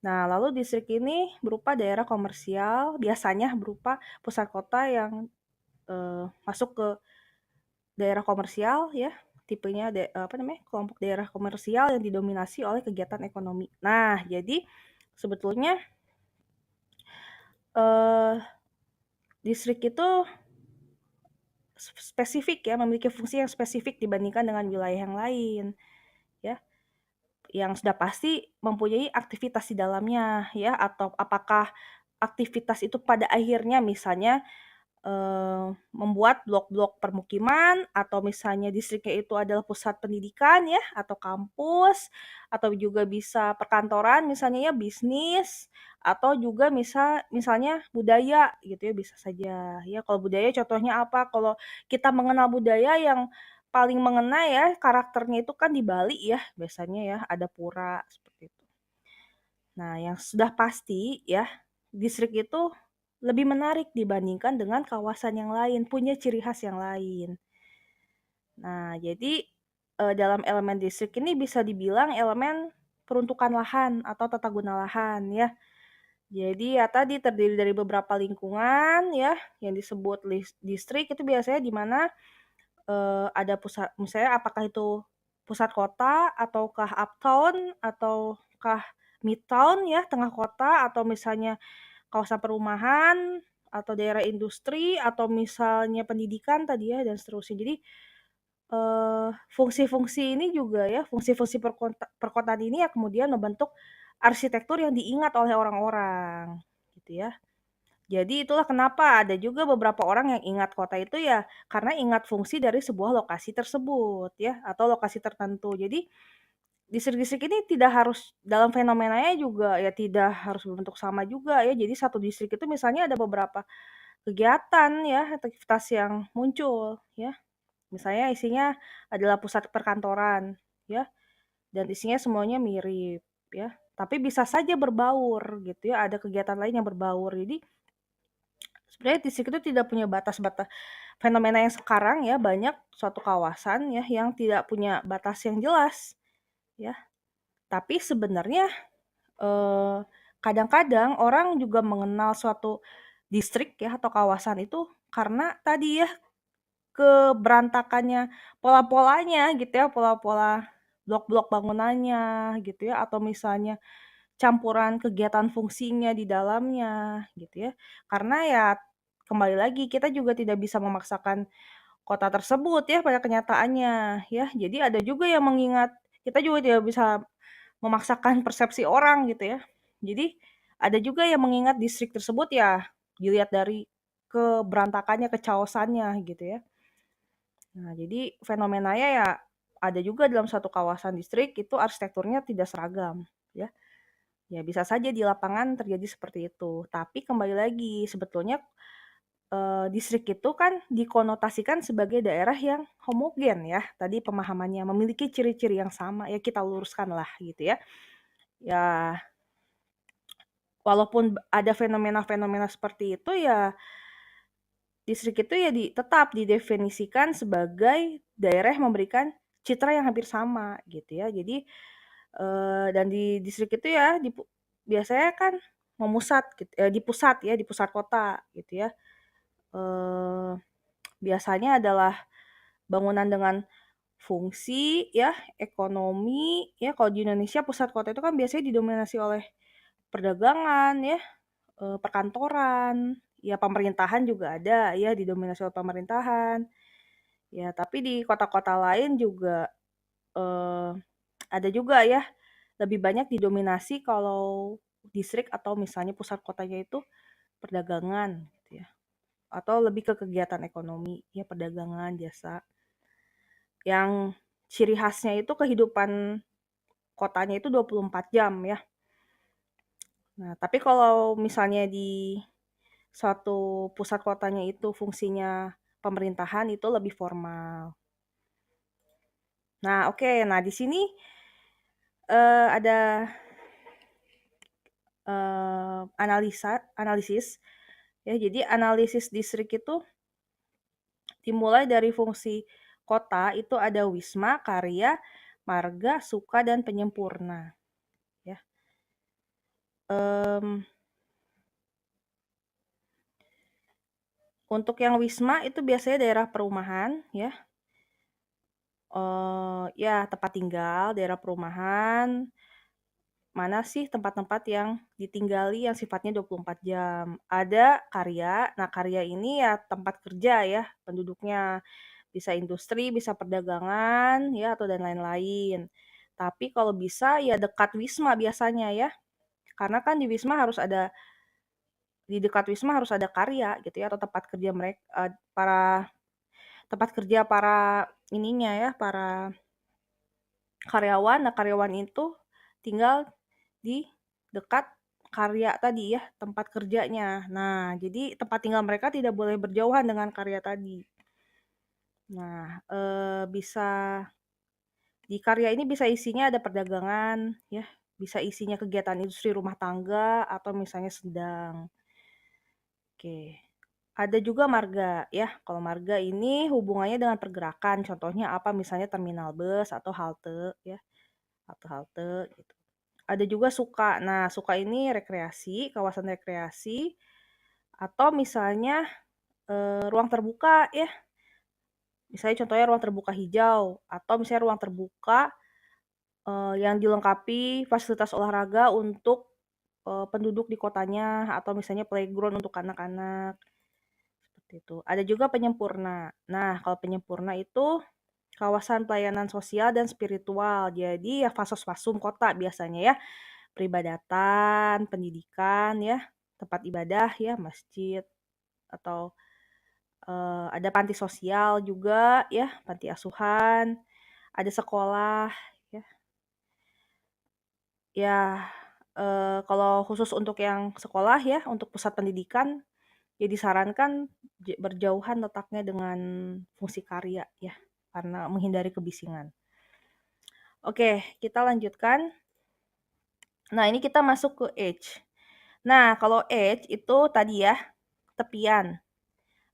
Nah, lalu distrik ini berupa daerah komersial, biasanya berupa pusat kota yang masuk ke daerah komersial ya, tipenya kelompok daerah komersial yang didominasi oleh kegiatan ekonomi. Nah, jadi sebetulnya distrik itu spesifik ya, memiliki fungsi yang spesifik dibandingkan dengan wilayah yang lain ya. Yang sudah pasti mempunyai aktivitas di dalamnya ya, atau apakah aktivitas itu pada akhirnya misalnya membuat blok-blok permukiman atau misalnya distriknya itu adalah pusat pendidikan ya atau kampus atau juga bisa perkantoran misalnya ya bisnis atau juga misalnya budaya gitu ya bisa saja ya. Kalau budaya contohnya apa? Kalau kita mengenal budaya yang paling mengena ya karakternya itu kan di Bali ya biasanya ya ada pura seperti itu. Nah, yang sudah pasti ya, distrik itu lebih menarik dibandingkan dengan kawasan yang lain, punya ciri khas yang lain. Nah, jadi dalam elemen distrik ini bisa dibilang elemen peruntukan lahan atau tata guna lahan ya. Jadi ya tadi terdiri dari beberapa lingkungan ya yang disebut distrik itu biasanya di mana ada pusat misalnya apakah itu pusat kota ataukah uptown ataukah midtown ya tengah kota atau misalnya kawasan perumahan atau daerah industri atau misalnya pendidikan tadi ya dan seterusnya. Jadi fungsi-fungsi ini juga ya, fungsi-fungsi perkotaan ini ya kemudian membentuk arsitektur yang diingat oleh orang-orang gitu ya. Jadi itulah kenapa ada juga beberapa orang yang ingat kota itu ya karena ingat fungsi dari sebuah lokasi tersebut ya atau lokasi tertentu. Jadi distrik-distrik ini tidak harus dalam fenomenanya juga ya tidak harus berbentuk sama juga ya. Jadi satu distrik itu misalnya ada beberapa kegiatan ya, aktivitas yang muncul ya. Misalnya isinya adalah pusat perkantoran ya, dan isinya semuanya mirip ya. Tapi bisa saja berbaur gitu ya, ada kegiatan lain yang berbaur. Jadi sebenarnya distrik itu tidak punya batas-batas. Fenomena yang sekarang ya banyak suatu kawasan ya yang tidak punya batas yang jelas ya. Tapi sebenarnya eh, kadang-kadang orang juga mengenal suatu distrik ya atau kawasan itu karena tadi ya keberantakannya pola-polanya gitu ya, pola-pola blok-blok bangunannya gitu ya, atau misalnya campuran kegiatan fungsinya di dalamnya gitu ya. Karena ya kembali lagi kita juga tidak bisa memaksakan kota tersebut ya pada kenyataannya ya. Jadi ada juga yang mengingat kita juga tidak bisa memaksakan persepsi orang gitu ya. Jadi ada juga yang mengingat distrik tersebut ya dilihat dari keberantakannya, kecaosannya gitu ya. Nah, jadi fenomenanya ya ada juga dalam satu kawasan distrik itu arsitekturnya tidak seragam, ya. Ya bisa saja di lapangan terjadi seperti itu. Tapi kembali lagi, sebetulnya distrik itu kan dikonotasikan sebagai daerah yang homogen ya. Tadi pemahamannya memiliki ciri-ciri yang sama, ya kita luruskan lah gitu ya. Ya, walaupun ada fenomena-fenomena seperti itu ya distrik itu ya tetap didefinisikan sebagai daerah yang memberikan citra yang hampir sama gitu ya. Jadi dan di distrik itu ya biasanya kan memusat gitu, di pusat kota gitu ya. Eee, Biasanya adalah bangunan dengan fungsi ya, ekonomi ya. Kalau di Indonesia pusat kota itu kan biasanya didominasi oleh perdagangan ya, perkantoran, ya pemerintahan juga ada ya, didominasi oleh pemerintahan. Ya, tapi di kota-kota lain juga, eee, ada juga ya, lebih banyak didominasi kalau distrik atau misalnya pusat kotanya itu perdagangan gitu ya, atau lebih ke kegiatan ekonomi, ya perdagangan, jasa, yang ciri khasnya itu kehidupan kotanya itu 24 jam ya. Nah, tapi kalau misalnya di suatu pusat kotanya itu fungsinya pemerintahan itu lebih formal. Nah, oke. Nah, di sini ada analisis ya. Jadi analisis distrik itu dimulai dari fungsi kota itu ada wisma, karya, marga, suka, dan penyempurna ya. Untuk yang wisma itu biasanya daerah perumahan ya. Ya tempat tinggal, daerah perumahan. Mana sih tempat-tempat yang ditinggali yang sifatnya 24 jam. Ada karya, nah karya ini ya tempat kerja ya penduduknya. Bisa industri, bisa perdagangan, ya atau dan lain-lain. Tapi kalau bisa ya dekat wisma biasanya ya. Karena kan di dekat wisma harus ada karya gitu ya atau tempat kerja mereka para tempat kerja para ininya ya, para karyawan. Nah, karyawan itu tinggal di dekat karya tadi ya, tempat kerjanya. Nah, jadi tempat tinggal mereka tidak boleh berjauhan dengan karya tadi. Nah, bisa di karya ini bisa isinya ada perdagangan ya, bisa isinya kegiatan industri rumah tangga atau misalnya sedang. Oke. Ada juga marga ya. Kalau marga ini hubungannya dengan pergerakan. Contohnya apa? Misalnya terminal bus atau halte ya, atau halte gitu. Ada juga suka. Nah, suka ini rekreasi, kawasan rekreasi atau misalnya ruang terbuka ya. Misalnya contohnya ruang terbuka hijau atau misalnya ruang terbuka yang dilengkapi fasilitas olahraga untuk penduduk di kotanya atau misalnya playground untuk anak-anak. Seperti itu. Ada juga penyempurna. Nah, kalau penyempurna itu kawasan pelayanan sosial dan spiritual. Jadi ya fasos-fasum kota biasanya ya. Peribadatan, pendidikan ya, tempat ibadah ya, masjid atau ada panti sosial juga ya, panti asuhan, ada sekolah ya. Ya, kalau khusus untuk yang sekolah ya, untuk pusat pendidikan, ya disarankan berjauhan letaknya dengan fungsi karya ya, karena menghindari kebisingan. Oke, kita lanjutkan. Nah, ini kita masuk ke edge. Nah, kalau edge itu tadi ya, tepian,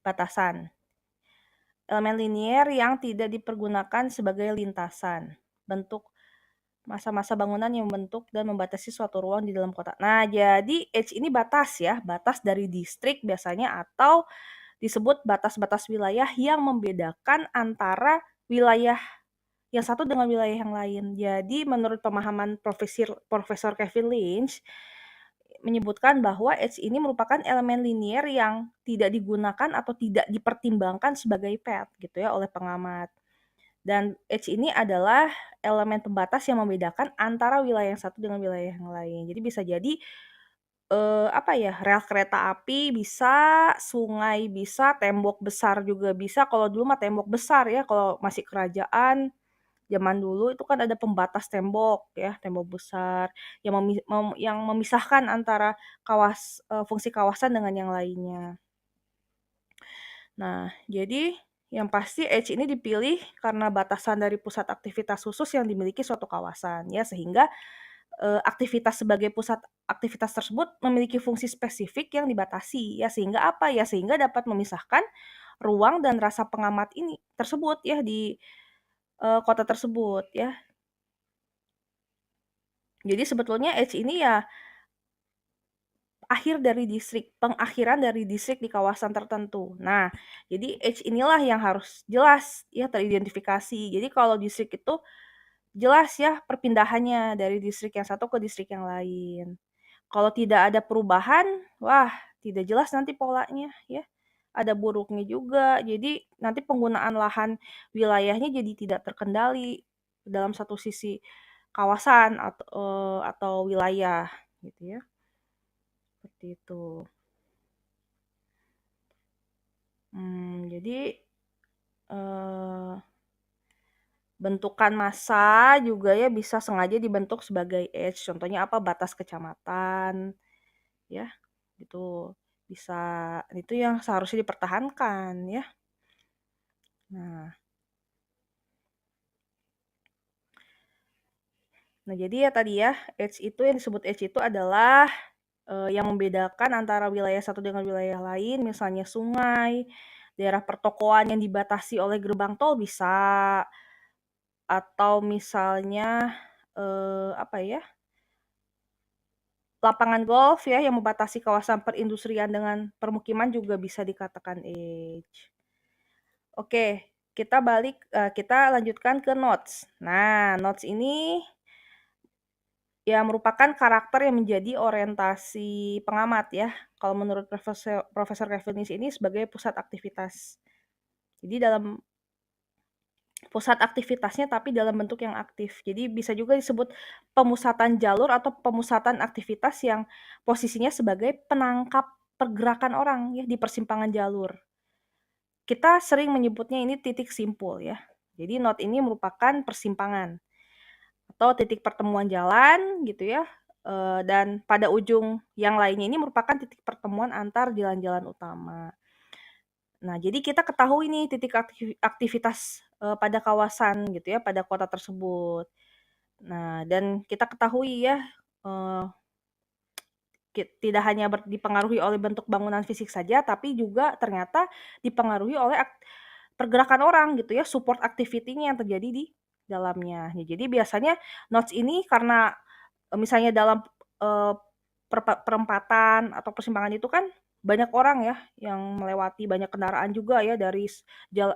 batasan. Elemen linier yang tidak dipergunakan sebagai lintasan. Bentuk masa-masa bangunan yang membentuk dan membatasi suatu ruang di dalam kota. Nah, jadi edge ini batas ya, batas dari distrik biasanya atau disebut batas-batas wilayah yang membedakan antara wilayah yang satu dengan wilayah yang lain. Jadi menurut pemahaman Profesor Kevin Lynch menyebutkan bahwa edge ini merupakan elemen linier yang tidak digunakan atau tidak dipertimbangkan sebagai path gitu ya oleh pengamat. Dan edge ini adalah elemen pembatas yang membedakan antara wilayah yang satu dengan wilayah yang lain. Jadi bisa jadi apa ya, rel kereta api bisa, sungai bisa, tembok besar juga bisa. Kalau dulu mah tembok besar ya, kalau masih kerajaan zaman dulu itu kan ada pembatas tembok ya, tembok besar yang yang memisahkan antara fungsi kawasan dengan yang lainnya. Nah, jadi yang pasti edge ini dipilih karena batasan dari pusat aktivitas khusus yang dimiliki suatu kawasan ya, sehingga aktivitas sebagai pusat aktivitas tersebut memiliki fungsi spesifik yang dibatasi ya, sehingga apa ya, sehingga dapat memisahkan ruang dan rasa pengamat ini tersebut ya di, kota tersebut ya. Jadi sebetulnya edge ini ya akhir dari distrik, pengakhiran dari distrik di kawasan tertentu. Nah, jadi edge inilah yang harus jelas ya teridentifikasi. Jadi kalau distrik itu jelas ya perpindahannya dari distrik yang satu ke distrik yang lain. Kalau tidak ada perubahan, wah tidak jelas nanti polanya ya. Ada buruknya juga, jadi nanti penggunaan lahan wilayahnya jadi tidak terkendali dalam satu sisi kawasan atau wilayah gitu ya, seperti itu. Jadi, eee, bentukan massa juga ya bisa sengaja dibentuk sebagai edge, contohnya apa, batas kecamatan ya. Gitu. Bisa itu yang seharusnya dipertahankan ya. Nah nah jadi ya tadi ya, edge itu yang disebut edge itu adalah, yang membedakan antara wilayah satu dengan wilayah lain, misalnya sungai, daerah pertokoan yang dibatasi oleh gerbang tol bisa, atau misalnya, apa ya, lapangan golf ya yang membatasi kawasan perindustrian dengan permukiman juga bisa dikatakan edge. Oke, kita lanjutkan ke notes. Nah, notes ini ya merupakan karakter yang menjadi orientasi pengamat ya. Kalau menurut Profesor Kevin ini sebagai pusat aktivitas. Jadi dalam pusat aktivitasnya tapi dalam bentuk yang aktif. Jadi bisa juga disebut pemusatan jalur atau pemusatan aktivitas yang posisinya sebagai penangkap pergerakan orang ya di persimpangan jalur. Kita sering menyebutnya ini titik simpul ya. Jadi node ini merupakan persimpangan atau titik pertemuan jalan gitu ya, dan pada ujung yang lainnya ini merupakan titik pertemuan antar jalan-jalan utama. Nah, jadi kita ketahui nih titik aktivitas, pada kawasan gitu ya, pada kota tersebut. Nah, dan kita ketahui ya, eee, tidak hanya dipengaruhi oleh bentuk bangunan fisik saja, tapi juga ternyata dipengaruhi oleh pergerakan orang gitu ya, support activity-nya yang terjadi di dalamnya. Ya, jadi biasanya notes ini karena, misalnya dalam, eee, perempatan atau persimpangan itu kan banyak orang ya yang melewati, banyak kendaraan juga ya dari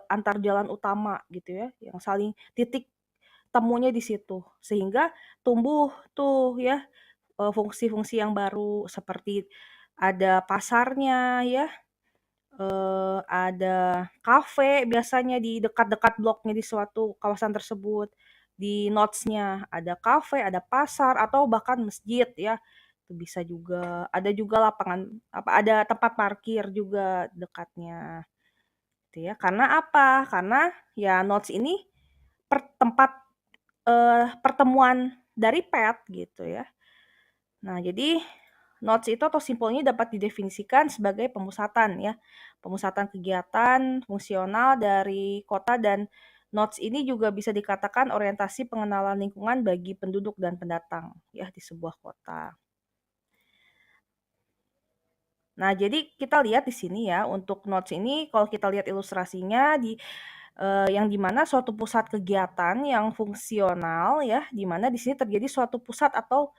antar jalan utama gitu ya, yang saling titik temunya di situ. Sehingga tumbuh tuh ya, fungsi-fungsi yang baru seperti ada pasarnya ya, ada kafe biasanya di dekat-dekat bloknya di suatu kawasan tersebut. Di notes-nya ada kafe, ada pasar, atau bahkan masjid ya, itu bisa juga. Ada juga lapangan ada tempat parkir juga dekatnya, gitu ya. Karena apa? Karena ya notes ini tempat, pertemuan dari pet gitu ya. Nah, jadi notes itu atau simbol ini dapat didefinisikan sebagai pemusatan ya. Pemusatan kegiatan fungsional dari kota, dan notes ini juga bisa dikatakan orientasi pengenalan lingkungan bagi penduduk dan pendatang ya di sebuah kota. Nah, jadi kita lihat di sini ya, untuk notes ini kalau kita lihat ilustrasinya yang di mana suatu pusat kegiatan yang fungsional ya, di mana di sini terjadi suatu pusat atau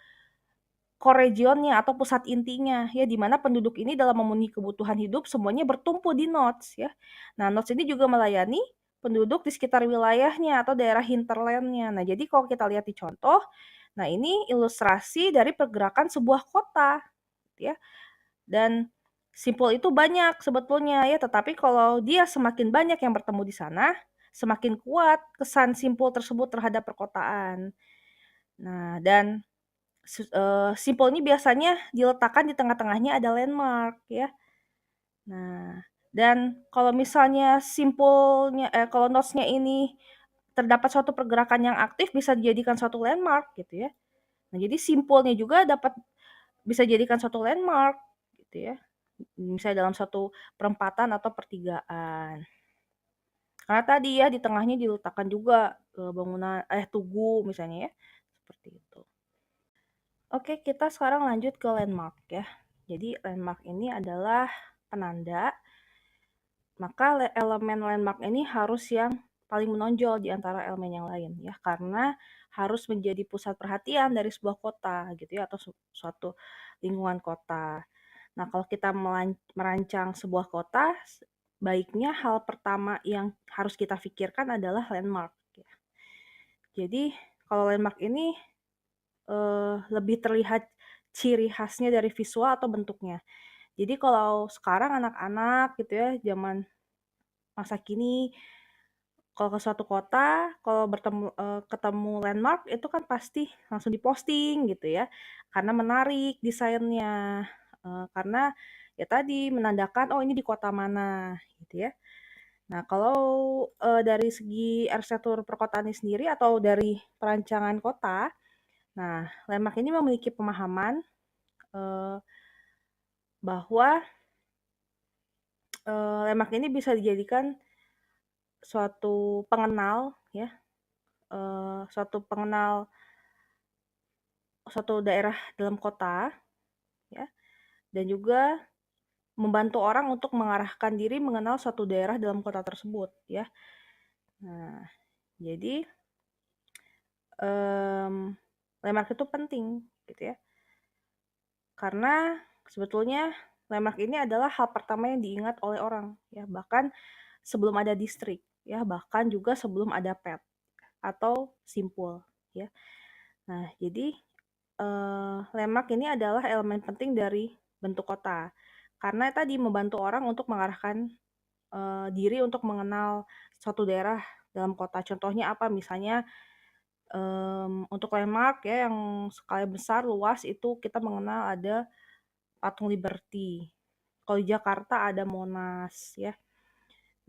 core region-nya atau pusat intinya ya, di mana penduduk ini dalam memenuhi kebutuhan hidup semuanya bertumpu di nodes ya. Nah, nodes ini juga melayani penduduk di sekitar wilayahnya atau daerah hinterland-nya. Nah, jadi kalau kita lihat di contoh, nah ini ilustrasi dari pergerakan sebuah kota ya. Dan simpul itu banyak sebetulnya ya, tetapi kalau dia semakin banyak yang bertemu di sana, semakin kuat kesan simpul tersebut terhadap perkotaan. Nah, dan simpul ini biasanya diletakkan di tengah-tengahnya ada landmark ya. Nah, dan kalau misalnya kalau nodes-nya ini terdapat suatu pergerakan yang aktif, bisa dijadikan suatu landmark gitu ya. Nah, jadi simpulnya juga bisa dijadikan suatu landmark gitu ya. Misalnya dalam satu perempatan atau pertigaan. Karena tadi ya di tengahnya diletakkan juga tugu misalnya ya. Seperti itu. Oke, kita sekarang lanjut ke landmark ya. Jadi landmark ini adalah penanda, maka elemen landmark ini harus yang paling menonjol di antara elemen yang lain ya, karena harus menjadi pusat perhatian dari sebuah kota gitu ya, atau suatu lingkungan kota. Nah, kalau kita merancang sebuah kota, baiknya hal pertama yang harus kita pikirkan adalah landmark ya. Jadi kalau landmark ini lebih terlihat ciri khasnya dari visual atau bentuknya. Jadi kalau sekarang anak-anak gitu ya, zaman masa kini, kalau ke suatu kota, kalau ketemu landmark itu kan pasti langsung diposting gitu ya, karena menarik desainnya, karena ya tadi menandakan, "Oh ini di kota mana," gitu ya. Nah kalau, dari segi arsitektur perkotaan ini sendiri atau dari perancangan kota, nah landmark ini memiliki pemahaman Eee, bahwa, lemak ini bisa dijadikan suatu pengenal ya, suatu pengenal suatu daerah dalam kota ya, dan juga membantu orang untuk mengarahkan diri mengenal suatu daerah dalam kota tersebut ya. Nah, jadi, mmm, landmark itu penting gitu ya, karena sebetulnya landmark ini adalah hal pertama yang diingat oleh orang ya, bahkan sebelum ada distrik ya, bahkan juga sebelum ada pet atau simpul ya. Nah, jadi, landmark ini adalah elemen penting dari bentuk kota, karena tadi membantu orang untuk mengarahkan, diri untuk mengenal suatu daerah dalam kota. Contohnya apa, misalnya, untuk landmark ya yang skala besar, luas, itu kita mengenal ada Patung Liberty. Kalau di Jakarta ada Monas ya.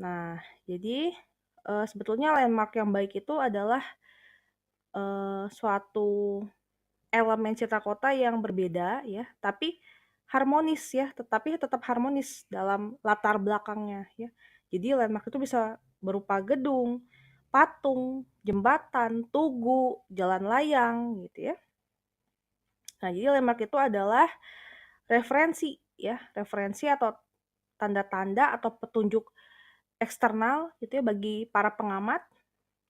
Nah, jadi, sebetulnya landmark yang baik itu adalah, suatu elemen citra kota yang berbeda ya, tapi harmonis ya, tetapi tetap harmonis dalam latar belakangnya ya. Jadi landmark itu bisa berupa gedung, patung, jembatan, tugu, jalan layang gitu ya. Nah, jadi landmark itu adalah referensi ya, referensi atau tanda-tanda atau petunjuk eksternal gitu ya bagi para pengamat,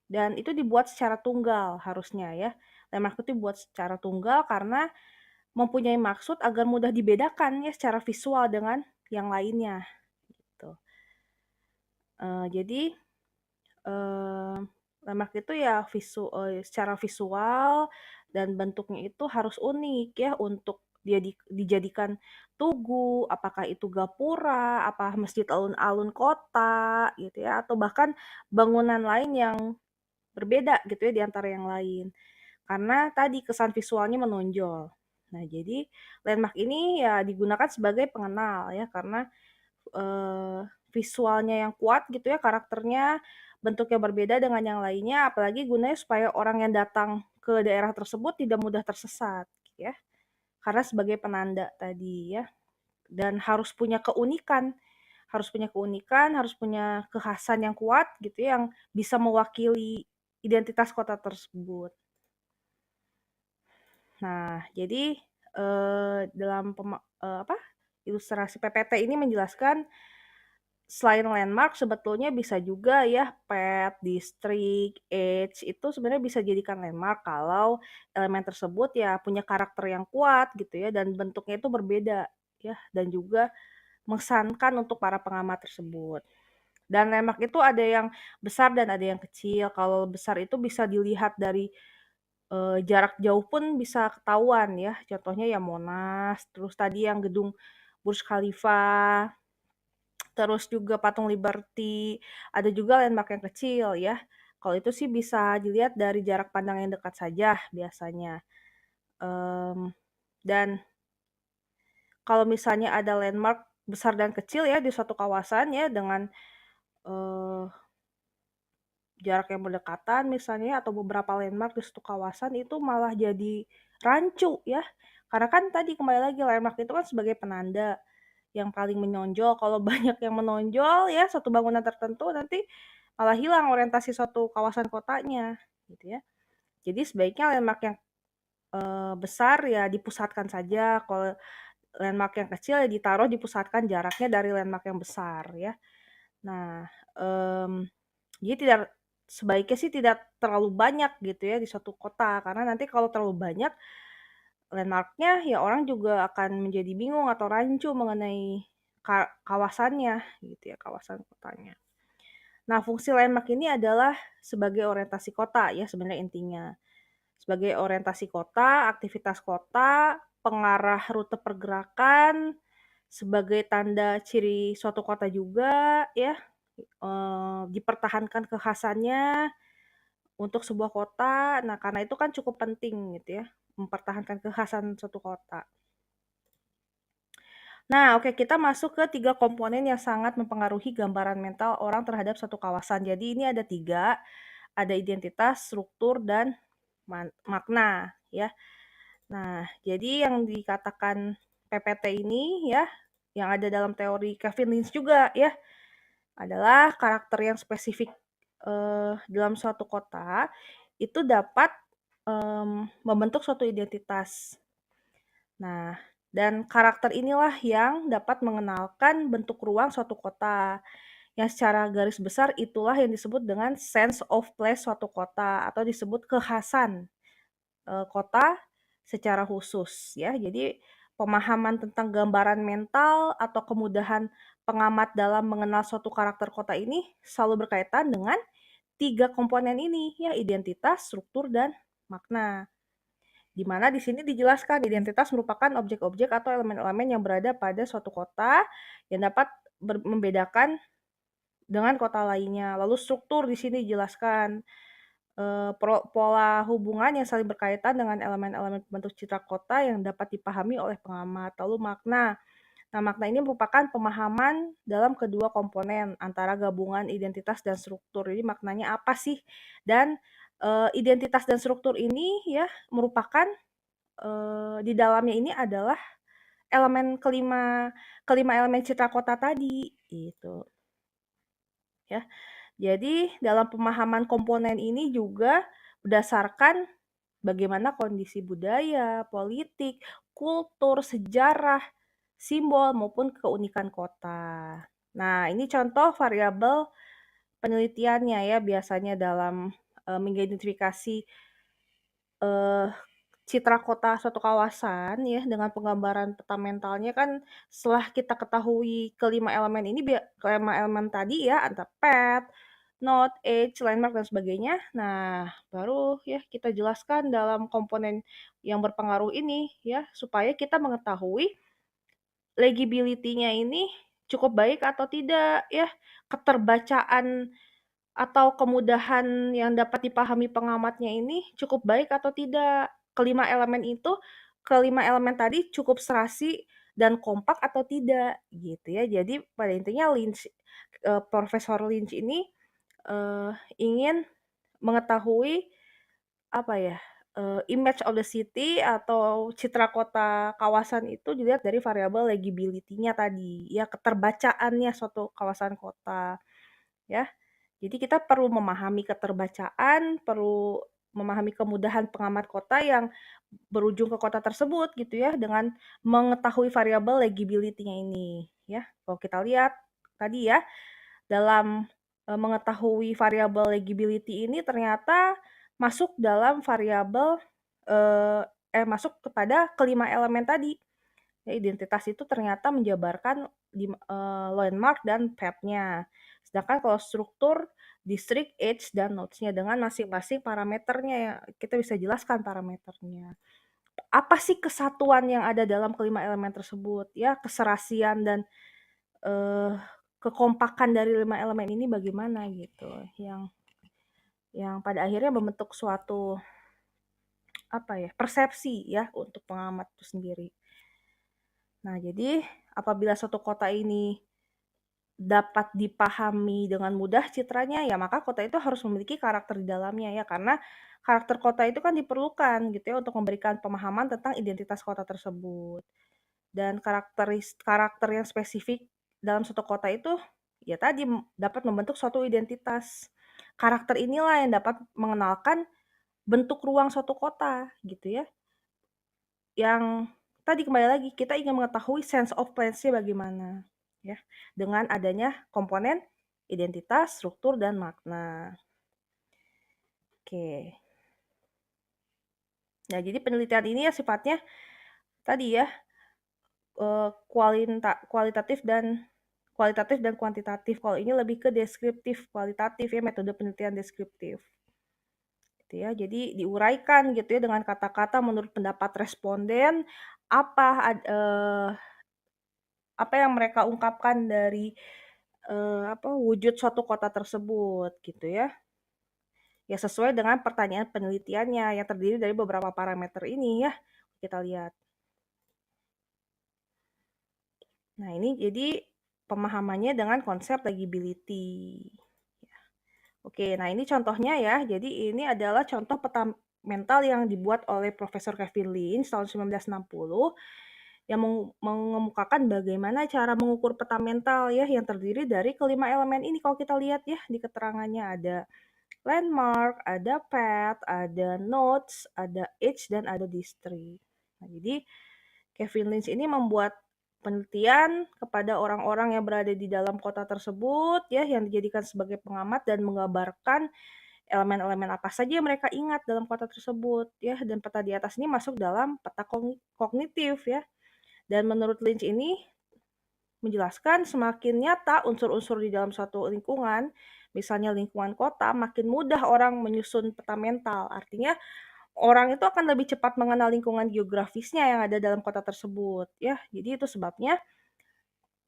dan itu dibuat secara tunggal harusnya ya. Landmark itu dibuat secara tunggal karena mempunyai maksud agar mudah dibedakan ya secara visual dengan yang lainnya, gitu. Jadi, eee, landmark itu ya secara visual dan bentuknya itu harus unik ya untuk dijadikan tugu, apakah itu gapura, apa masjid alun-alun kota gitu ya, atau bahkan bangunan lain yang berbeda gitu ya di antara yang lain. Karena tadi kesan visualnya menonjol. Nah, jadi landmark ini ya digunakan sebagai pengenal ya, karena, visualnya yang kuat gitu ya, karakternya bentuknya berbeda dengan yang lainnya, apalagi gunanya supaya orang yang datang ke daerah tersebut tidak mudah tersesat, ya. Karena sebagai penanda tadi ya, dan harus punya kekhasan yang kuat gitu ya, yang bisa mewakili identitas kota tersebut. Nah, jadi, dalam ilustrasi PPT ini menjelaskan selain landmark sebetulnya bisa juga ya pet, distrik, age itu sebenarnya bisa jadikan landmark kalau elemen tersebut ya punya karakter yang kuat gitu ya dan bentuknya itu berbeda ya dan juga mengesankan untuk para pengamat tersebut. Dan landmark itu ada yang besar dan ada yang kecil. Kalau besar itu bisa dilihat dari jarak jauh pun bisa ketahuan ya. Contohnya ya Monas, terus tadi yang gedung Burj Khalifa, terus juga Patung Liberty, ada juga landmark yang kecil ya. Kalau itu sih bisa dilihat dari jarak pandang yang dekat saja biasanya. Dan kalau misalnya ada landmark besar dan kecil ya di suatu kawasan ya dengan eh, jarak yang berdekatan misalnya atau beberapa landmark di suatu kawasan itu malah jadi rancu ya. Karena kan tadi kembali lagi landmark itu kan sebagai penanda yang paling menonjol. Kalau banyak yang menonjol ya satu bangunan tertentu nanti malah hilang orientasi suatu kawasan kotanya gitu ya. Jadi sebaiknya landmark yang besar ya dipusatkan saja. Kalau landmark yang kecil ya ditaruh dipusatkan jaraknya dari landmark yang besar ya. Nah, jadi sebaiknya sih tidak terlalu banyak gitu ya di suatu kota, karena nanti kalau terlalu banyak landmark-nya, ya orang juga akan menjadi bingung atau rancu mengenai kawasannya gitu ya, kawasan kotanya. Nah, fungsi landmark ini adalah sebagai orientasi kota ya sebenarnya intinya. Sebagai orientasi kota, aktivitas kota, pengarah rute pergerakan, sebagai tanda ciri suatu kota juga ya, dipertahankan kekhasannya untuk sebuah kota. Nah, karena itu kan cukup penting gitu ya, mempertahankan kekhasan suatu kota. Nah, oke, kita masuk ke 3 komponen yang sangat mempengaruhi gambaran mental orang terhadap suatu kawasan. Jadi ini ada 3, ada identitas, struktur, dan makna ya. Nah, jadi yang dikatakan PPT ini ya, yang ada dalam teori Kevin Lynch juga ya, adalah karakter yang spesifik dalam suatu kota itu dapat membentuk suatu identitas. Nah, dan karakter inilah yang dapat mengenalkan bentuk ruang suatu kota. Yang secara garis besar itulah yang disebut dengan sense of place suatu kota atau disebut kekhasan kota secara khusus ya. Jadi pemahaman tentang gambaran mental atau kemudahan pengamat dalam mengenal suatu karakter kota ini selalu berkaitan dengan 3 komponen ini ya, identitas, struktur, dan makna. Di mana di sini dijelaskan identitas merupakan objek-objek atau elemen-elemen yang berada pada suatu kota yang dapat membedakan dengan kota lainnya. Lalu struktur di sini dijelaskan pola hubungan yang saling berkaitan dengan elemen-elemen pembentuk citra kota yang dapat dipahami oleh pengamat. Lalu makna. Nah, makna ini merupakan pemahaman dalam kedua komponen antara gabungan identitas dan struktur. Jadi maknanya apa sih? Dan identitas dan struktur ini ya merupakan di dalamnya ini adalah kelima kelima elemen citra kota tadi gitu ya. Jadi dalam pemahaman komponen ini juga berdasarkan bagaimana kondisi budaya, politik, kultur, sejarah, simbol maupun keunikan kota. Nah, ini contoh variabel penelitiannya ya biasanya dalam mengidentifikasi eh, citra kota suatu kawasan ya dengan penggambaran peta mentalnya kan setelah kita ketahui kelima elemen tadi ya antara pet, node, age, landmark dan sebagainya. Nah, baru ya kita jelaskan dalam komponen yang berpengaruh ini ya supaya kita mengetahui legibility-nya ini cukup baik atau tidak ya, keterbacaan atau kemudahan yang dapat dipahami pengamatnya ini cukup baik atau tidak. Kelima elemen tadi cukup serasi dan kompak atau tidak gitu ya. Jadi pada intinya Profesor Lynch ini ingin mengetahui apa ya, image of the city atau citra kota kawasan itu dilihat dari variabel legibility-nya tadi, ya keterbacaannya suatu kawasan kota, ya. Jadi kita perlu memahami keterbacaan, perlu memahami kemudahan pengamat kota yang berujung ke kota tersebut gitu ya, dengan mengetahui variabel legibility-nya ini, ya. Kalau kita lihat tadi ya, dalam, mengetahui variabel legibility ini ternyata masuk dalam variabel, eee masuk kepada kelima elemen tadi. Ya, identitas itu ternyata menjabarkan landmark dan path-nya. Sedangkan kalau struktur, distrik, age, dan nodes-nya dengan masing-masing parameternya ya, kita bisa jelaskan parameternya. Apa sih kesatuan yang ada dalam kelima elemen tersebut? Ya, keserasian dan eee, kekompakan dari 5 elemen ini bagaimana gitu, yang pada akhirnya membentuk suatu, apa ya, persepsi ya untuk pengamat itu sendiri. Nah, jadi apabila suatu kota ini dapat dipahami dengan mudah citranya, ya maka kota itu harus memiliki karakter di dalamnya ya, karena karakter kota itu kan diperlukan gitu ya untuk memberikan pemahaman tentang identitas kota tersebut. Dan karakter yang spesifik dalam suatu kota itu, ya tadi dapat membentuk suatu identitas. Karakter inilah yang dapat mengenalkan bentuk ruang suatu kota, gitu ya. Yang tadi kembali lagi, kita ingin mengetahui sense of place-nya bagaimana, ya. Dengan adanya komponen identitas, struktur, dan makna. Oke. Nah, jadi penelitian ini ya sifatnya tadi ya, kualitatif dan kuantitatif. Kalau ini lebih ke deskriptif, kualitatif ya, metode penelitian deskriptif. Gitu ya. Jadi diuraikan gitu ya dengan kata-kata menurut pendapat responden apa apa yang mereka ungkapkan dari wujud suatu kota tersebut gitu ya. Ya sesuai dengan pertanyaan penelitiannya yang terdiri dari beberapa parameter ini ya. Kita lihat. Nah, ini jadi pemahamannya dengan konsep legibility. Oke, nah ini contohnya ya. Jadi ini adalah contoh peta mental yang dibuat oleh Profesor Kevin Lynch tahun 1960 yang mengemukakan bagaimana cara mengukur peta mental ya yang terdiri dari kelima elemen ini. Kalau kita lihat ya di keterangannya ada landmark, ada path, ada nodes, ada age, dan ada district. Nah, jadi Kevin Lynch ini membuat penelitian kepada orang-orang yang berada di dalam kota tersebut ya yang dijadikan sebagai pengamat dan menggambarkan elemen-elemen apa saja yang mereka ingat dalam kota tersebut ya, dan peta di atas ini masuk dalam peta kognitif ya. Dan menurut Lynch ini menjelaskan semakin nyata unsur-unsur di dalam suatu lingkungan, misalnya lingkungan kota, makin mudah orang menyusun peta mental. Artinya orang itu akan lebih cepat mengenal lingkungan geografisnya yang ada dalam kota tersebut ya. Jadi itu sebabnya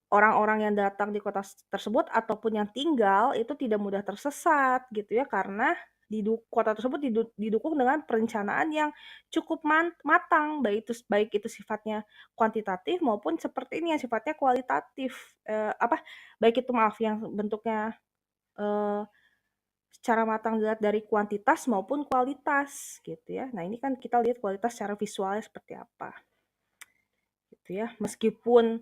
orang-orang yang datang di kota tersebut ataupun yang tinggal itu tidak mudah tersesat gitu ya, karena kota tersebut didukung dengan perencanaan yang cukup matang, baik itu sifatnya kuantitatif maupun seperti ini yang sifatnya kualitatif, baik itu maaf yang bentuknya, eee, secara matang dilihat dari kuantitas maupun kualitas gitu ya. Nah, ini kan kita lihat kualitas secara visualnya seperti apa. Gitu ya. Meskipun,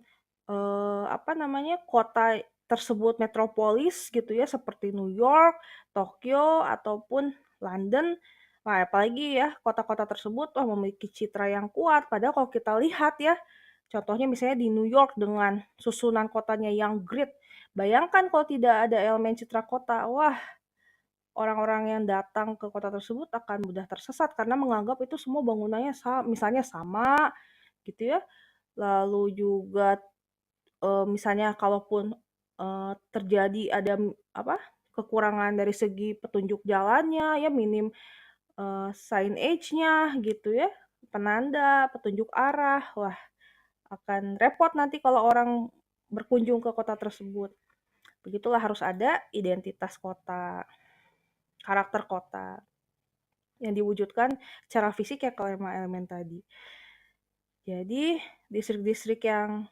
kota tersebut metropolis gitu ya, seperti New York, Tokyo, ataupun London. Nah, apalagi ya kota-kota tersebut memiliki citra yang kuat. Padahal kalau kita lihat ya, contohnya misalnya di New York dengan susunan kotanya yang grid. Bayangkan kalau tidak ada elemen citra kota, wah orang-orang yang datang ke kota tersebut akan mudah tersesat karena menganggap itu semua bangunannya misalnya sama gitu ya. Lalu juga, misalnya kalaupun, terjadi ada, kekurangan dari segi petunjuk jalannya ya minim, signage-nya gitu ya, penanda, petunjuk arah, wah akan repot nanti kalau orang berkunjung ke kota tersebut. Begitulah harus ada identitas kota, karakter kota, yang diwujudkan secara fisik ya kelima elemen tadi. Jadi distrik-distrik yang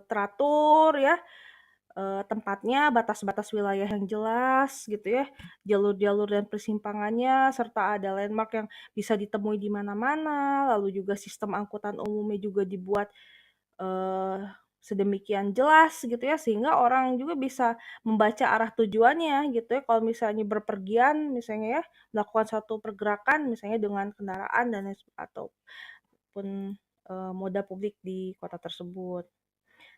teratur ya, tempatnya, batas-batas wilayah yang jelas gitu ya, jalur-jalur dan persimpangannya, serta ada landmark yang bisa ditemui di mana-mana, lalu juga sistem angkutan umumnya juga dibuat, eee, sedemikian jelas gitu ya, sehingga orang juga bisa membaca arah tujuannya gitu ya, kalau misalnya berpergian misalnya ya, melakukan suatu pergerakan misalnya dengan kendaraan dan ataupun, moda publik di kota tersebut.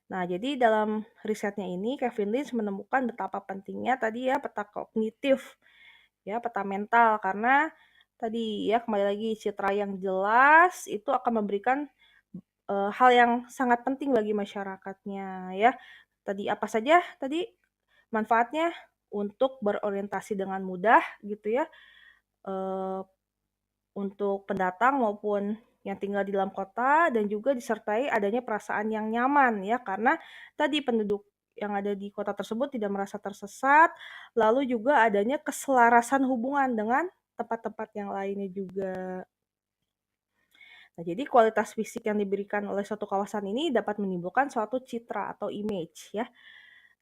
Nah, jadi dalam risetnya ini Kevin Lynch menemukan betapa pentingnya tadi ya peta kognitif, ya peta mental karena tadi ya kembali lagi citra yang jelas itu akan memberikan hal yang sangat penting bagi masyarakatnya ya. Tadi apa saja tadi manfaatnya untuk berorientasi dengan mudah gitu ya. eh, untuk pendatang maupun yang tinggal di dalam kota dan juga disertai adanya perasaan yang nyaman ya karena tadi penduduk yang ada di kota tersebut tidak merasa tersesat, lalu juga adanya keselarasan hubungan dengan tempat-tempat yang lainnya juga. Nah, jadi kualitas fisik yang diberikan oleh suatu kawasan ini dapat menimbulkan suatu citra atau image ya.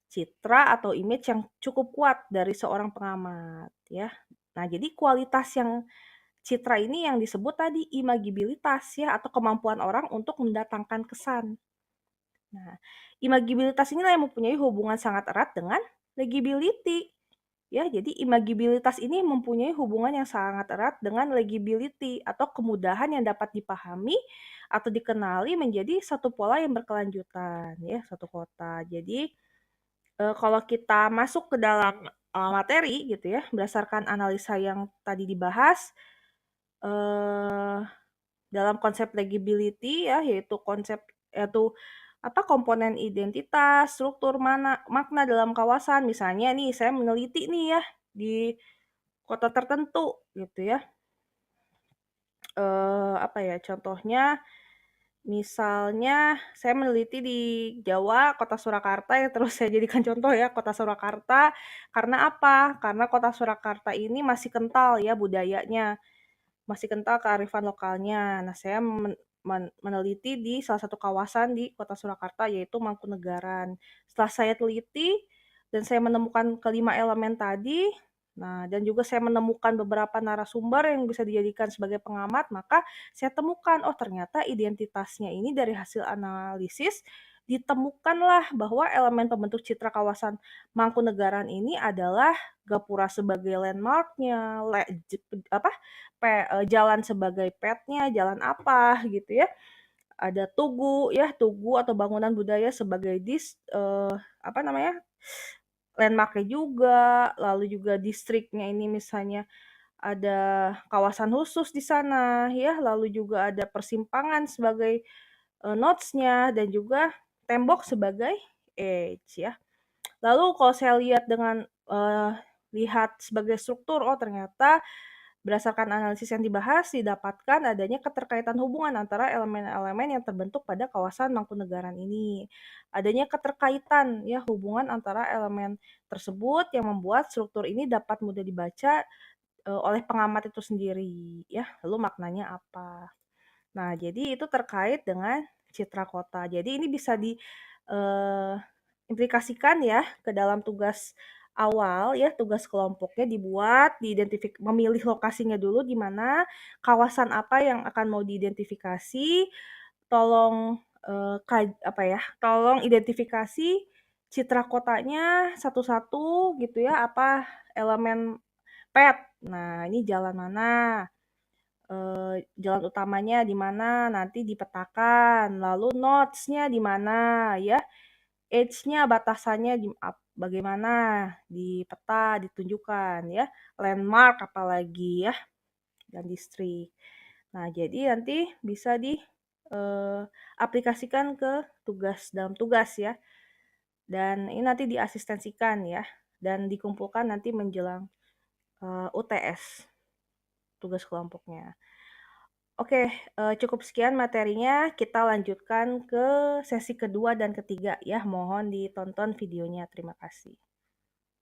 Citra atau image yang cukup kuat dari seorang pengamat ya. Nah, jadi kualitas yang citra ini yang disebut tadi imagibilitas ya atau kemampuan orang untuk mendatangkan kesan. Nah, imagibilitas inilah yang mempunyai hubungan sangat erat dengan legibility. Ya, jadi imagibilitas ini mempunyai hubungan yang sangat erat dengan legibility atau kemudahan yang dapat dipahami atau dikenali menjadi satu pola yang berkelanjutan ya, satu kota. Jadi kalau kita masuk ke dalam materi gitu ya, berdasarkan analisa yang tadi dibahas, eee, dalam konsep legibility ya, yaitu apa, komponen identitas, struktur, makna dalam kawasan. Misalnya nih, saya meneliti nih ya, di kota tertentu gitu ya, apa ya, contohnya misalnya saya meneliti di Jawa, kota Surakarta ya, terus saya jadikan contoh ya, kota Surakarta. Karena apa? Karena kota Surakarta ini masih kental ya budayanya. Masih kental kearifan lokalnya. Nah, saya meneliti di salah satu kawasan di Kota Surakarta, yaitu Mangkunegaran. Setelah saya teliti dan saya menemukan kelima elemen tadi, nah dan juga saya menemukan beberapa narasumber yang bisa dijadikan sebagai pengamat, maka saya temukan, oh ternyata identitasnya ini dari hasil analisis ditemukanlah bahwa elemen pembentuk citra kawasan Mangkunegaran ini adalah gapura sebagai landmark-nya, apa jalan sebagai petnya, jalan apa gitu ya. Ada tugu ya, tugu atau bangunan budaya sebagai apa namanya, landmark-nya juga, lalu juga distriknya ini misalnya ada kawasan khusus di sana ya, lalu juga ada persimpangan sebagai, nodes-nya dan juga tembok sebagai edge ya. Lalu kalau saya lihat dengan, lihat sebagai struktur, oh ternyata berdasarkan analisis yang dibahas didapatkan adanya keterkaitan hubungan antara elemen-elemen yang terbentuk pada kawasan Mangkunegaran ini. Adanya keterkaitan ya hubungan antara elemen tersebut yang membuat struktur ini dapat mudah dibaca, oleh pengamat itu sendiri ya. Lalu maknanya apa? Nah, jadi itu terkait dengan citra kota. Jadi ini bisa eee, implikasikan ya ke dalam tugas awal ya, tugas kelompoknya dibuat, memilih lokasinya dulu di mana, kawasan apa yang akan mau diidentifikasi, tolong, tolong identifikasi citra kotanya satu-satu gitu ya, apa elemen pet. Nah, ini jalan mana, jalan utamanya di mana, nanti dipetakan, lalu nodes-nya di mana ya, edge-nya, batasannya bagaimana, di peta ditunjukkan ya, landmark apalagi ya, dan distrik. Nah, jadi nanti bisa aplikasikan ke dalam tugas ya, dan ini nanti diasistensikan ya, dan dikumpulkan nanti menjelang, UTS, tugas kelompoknya. Oke, cukup sekian materinya, kita lanjutkan ke sesi kedua dan ketiga ya, mohon ditonton videonya. Terima kasih.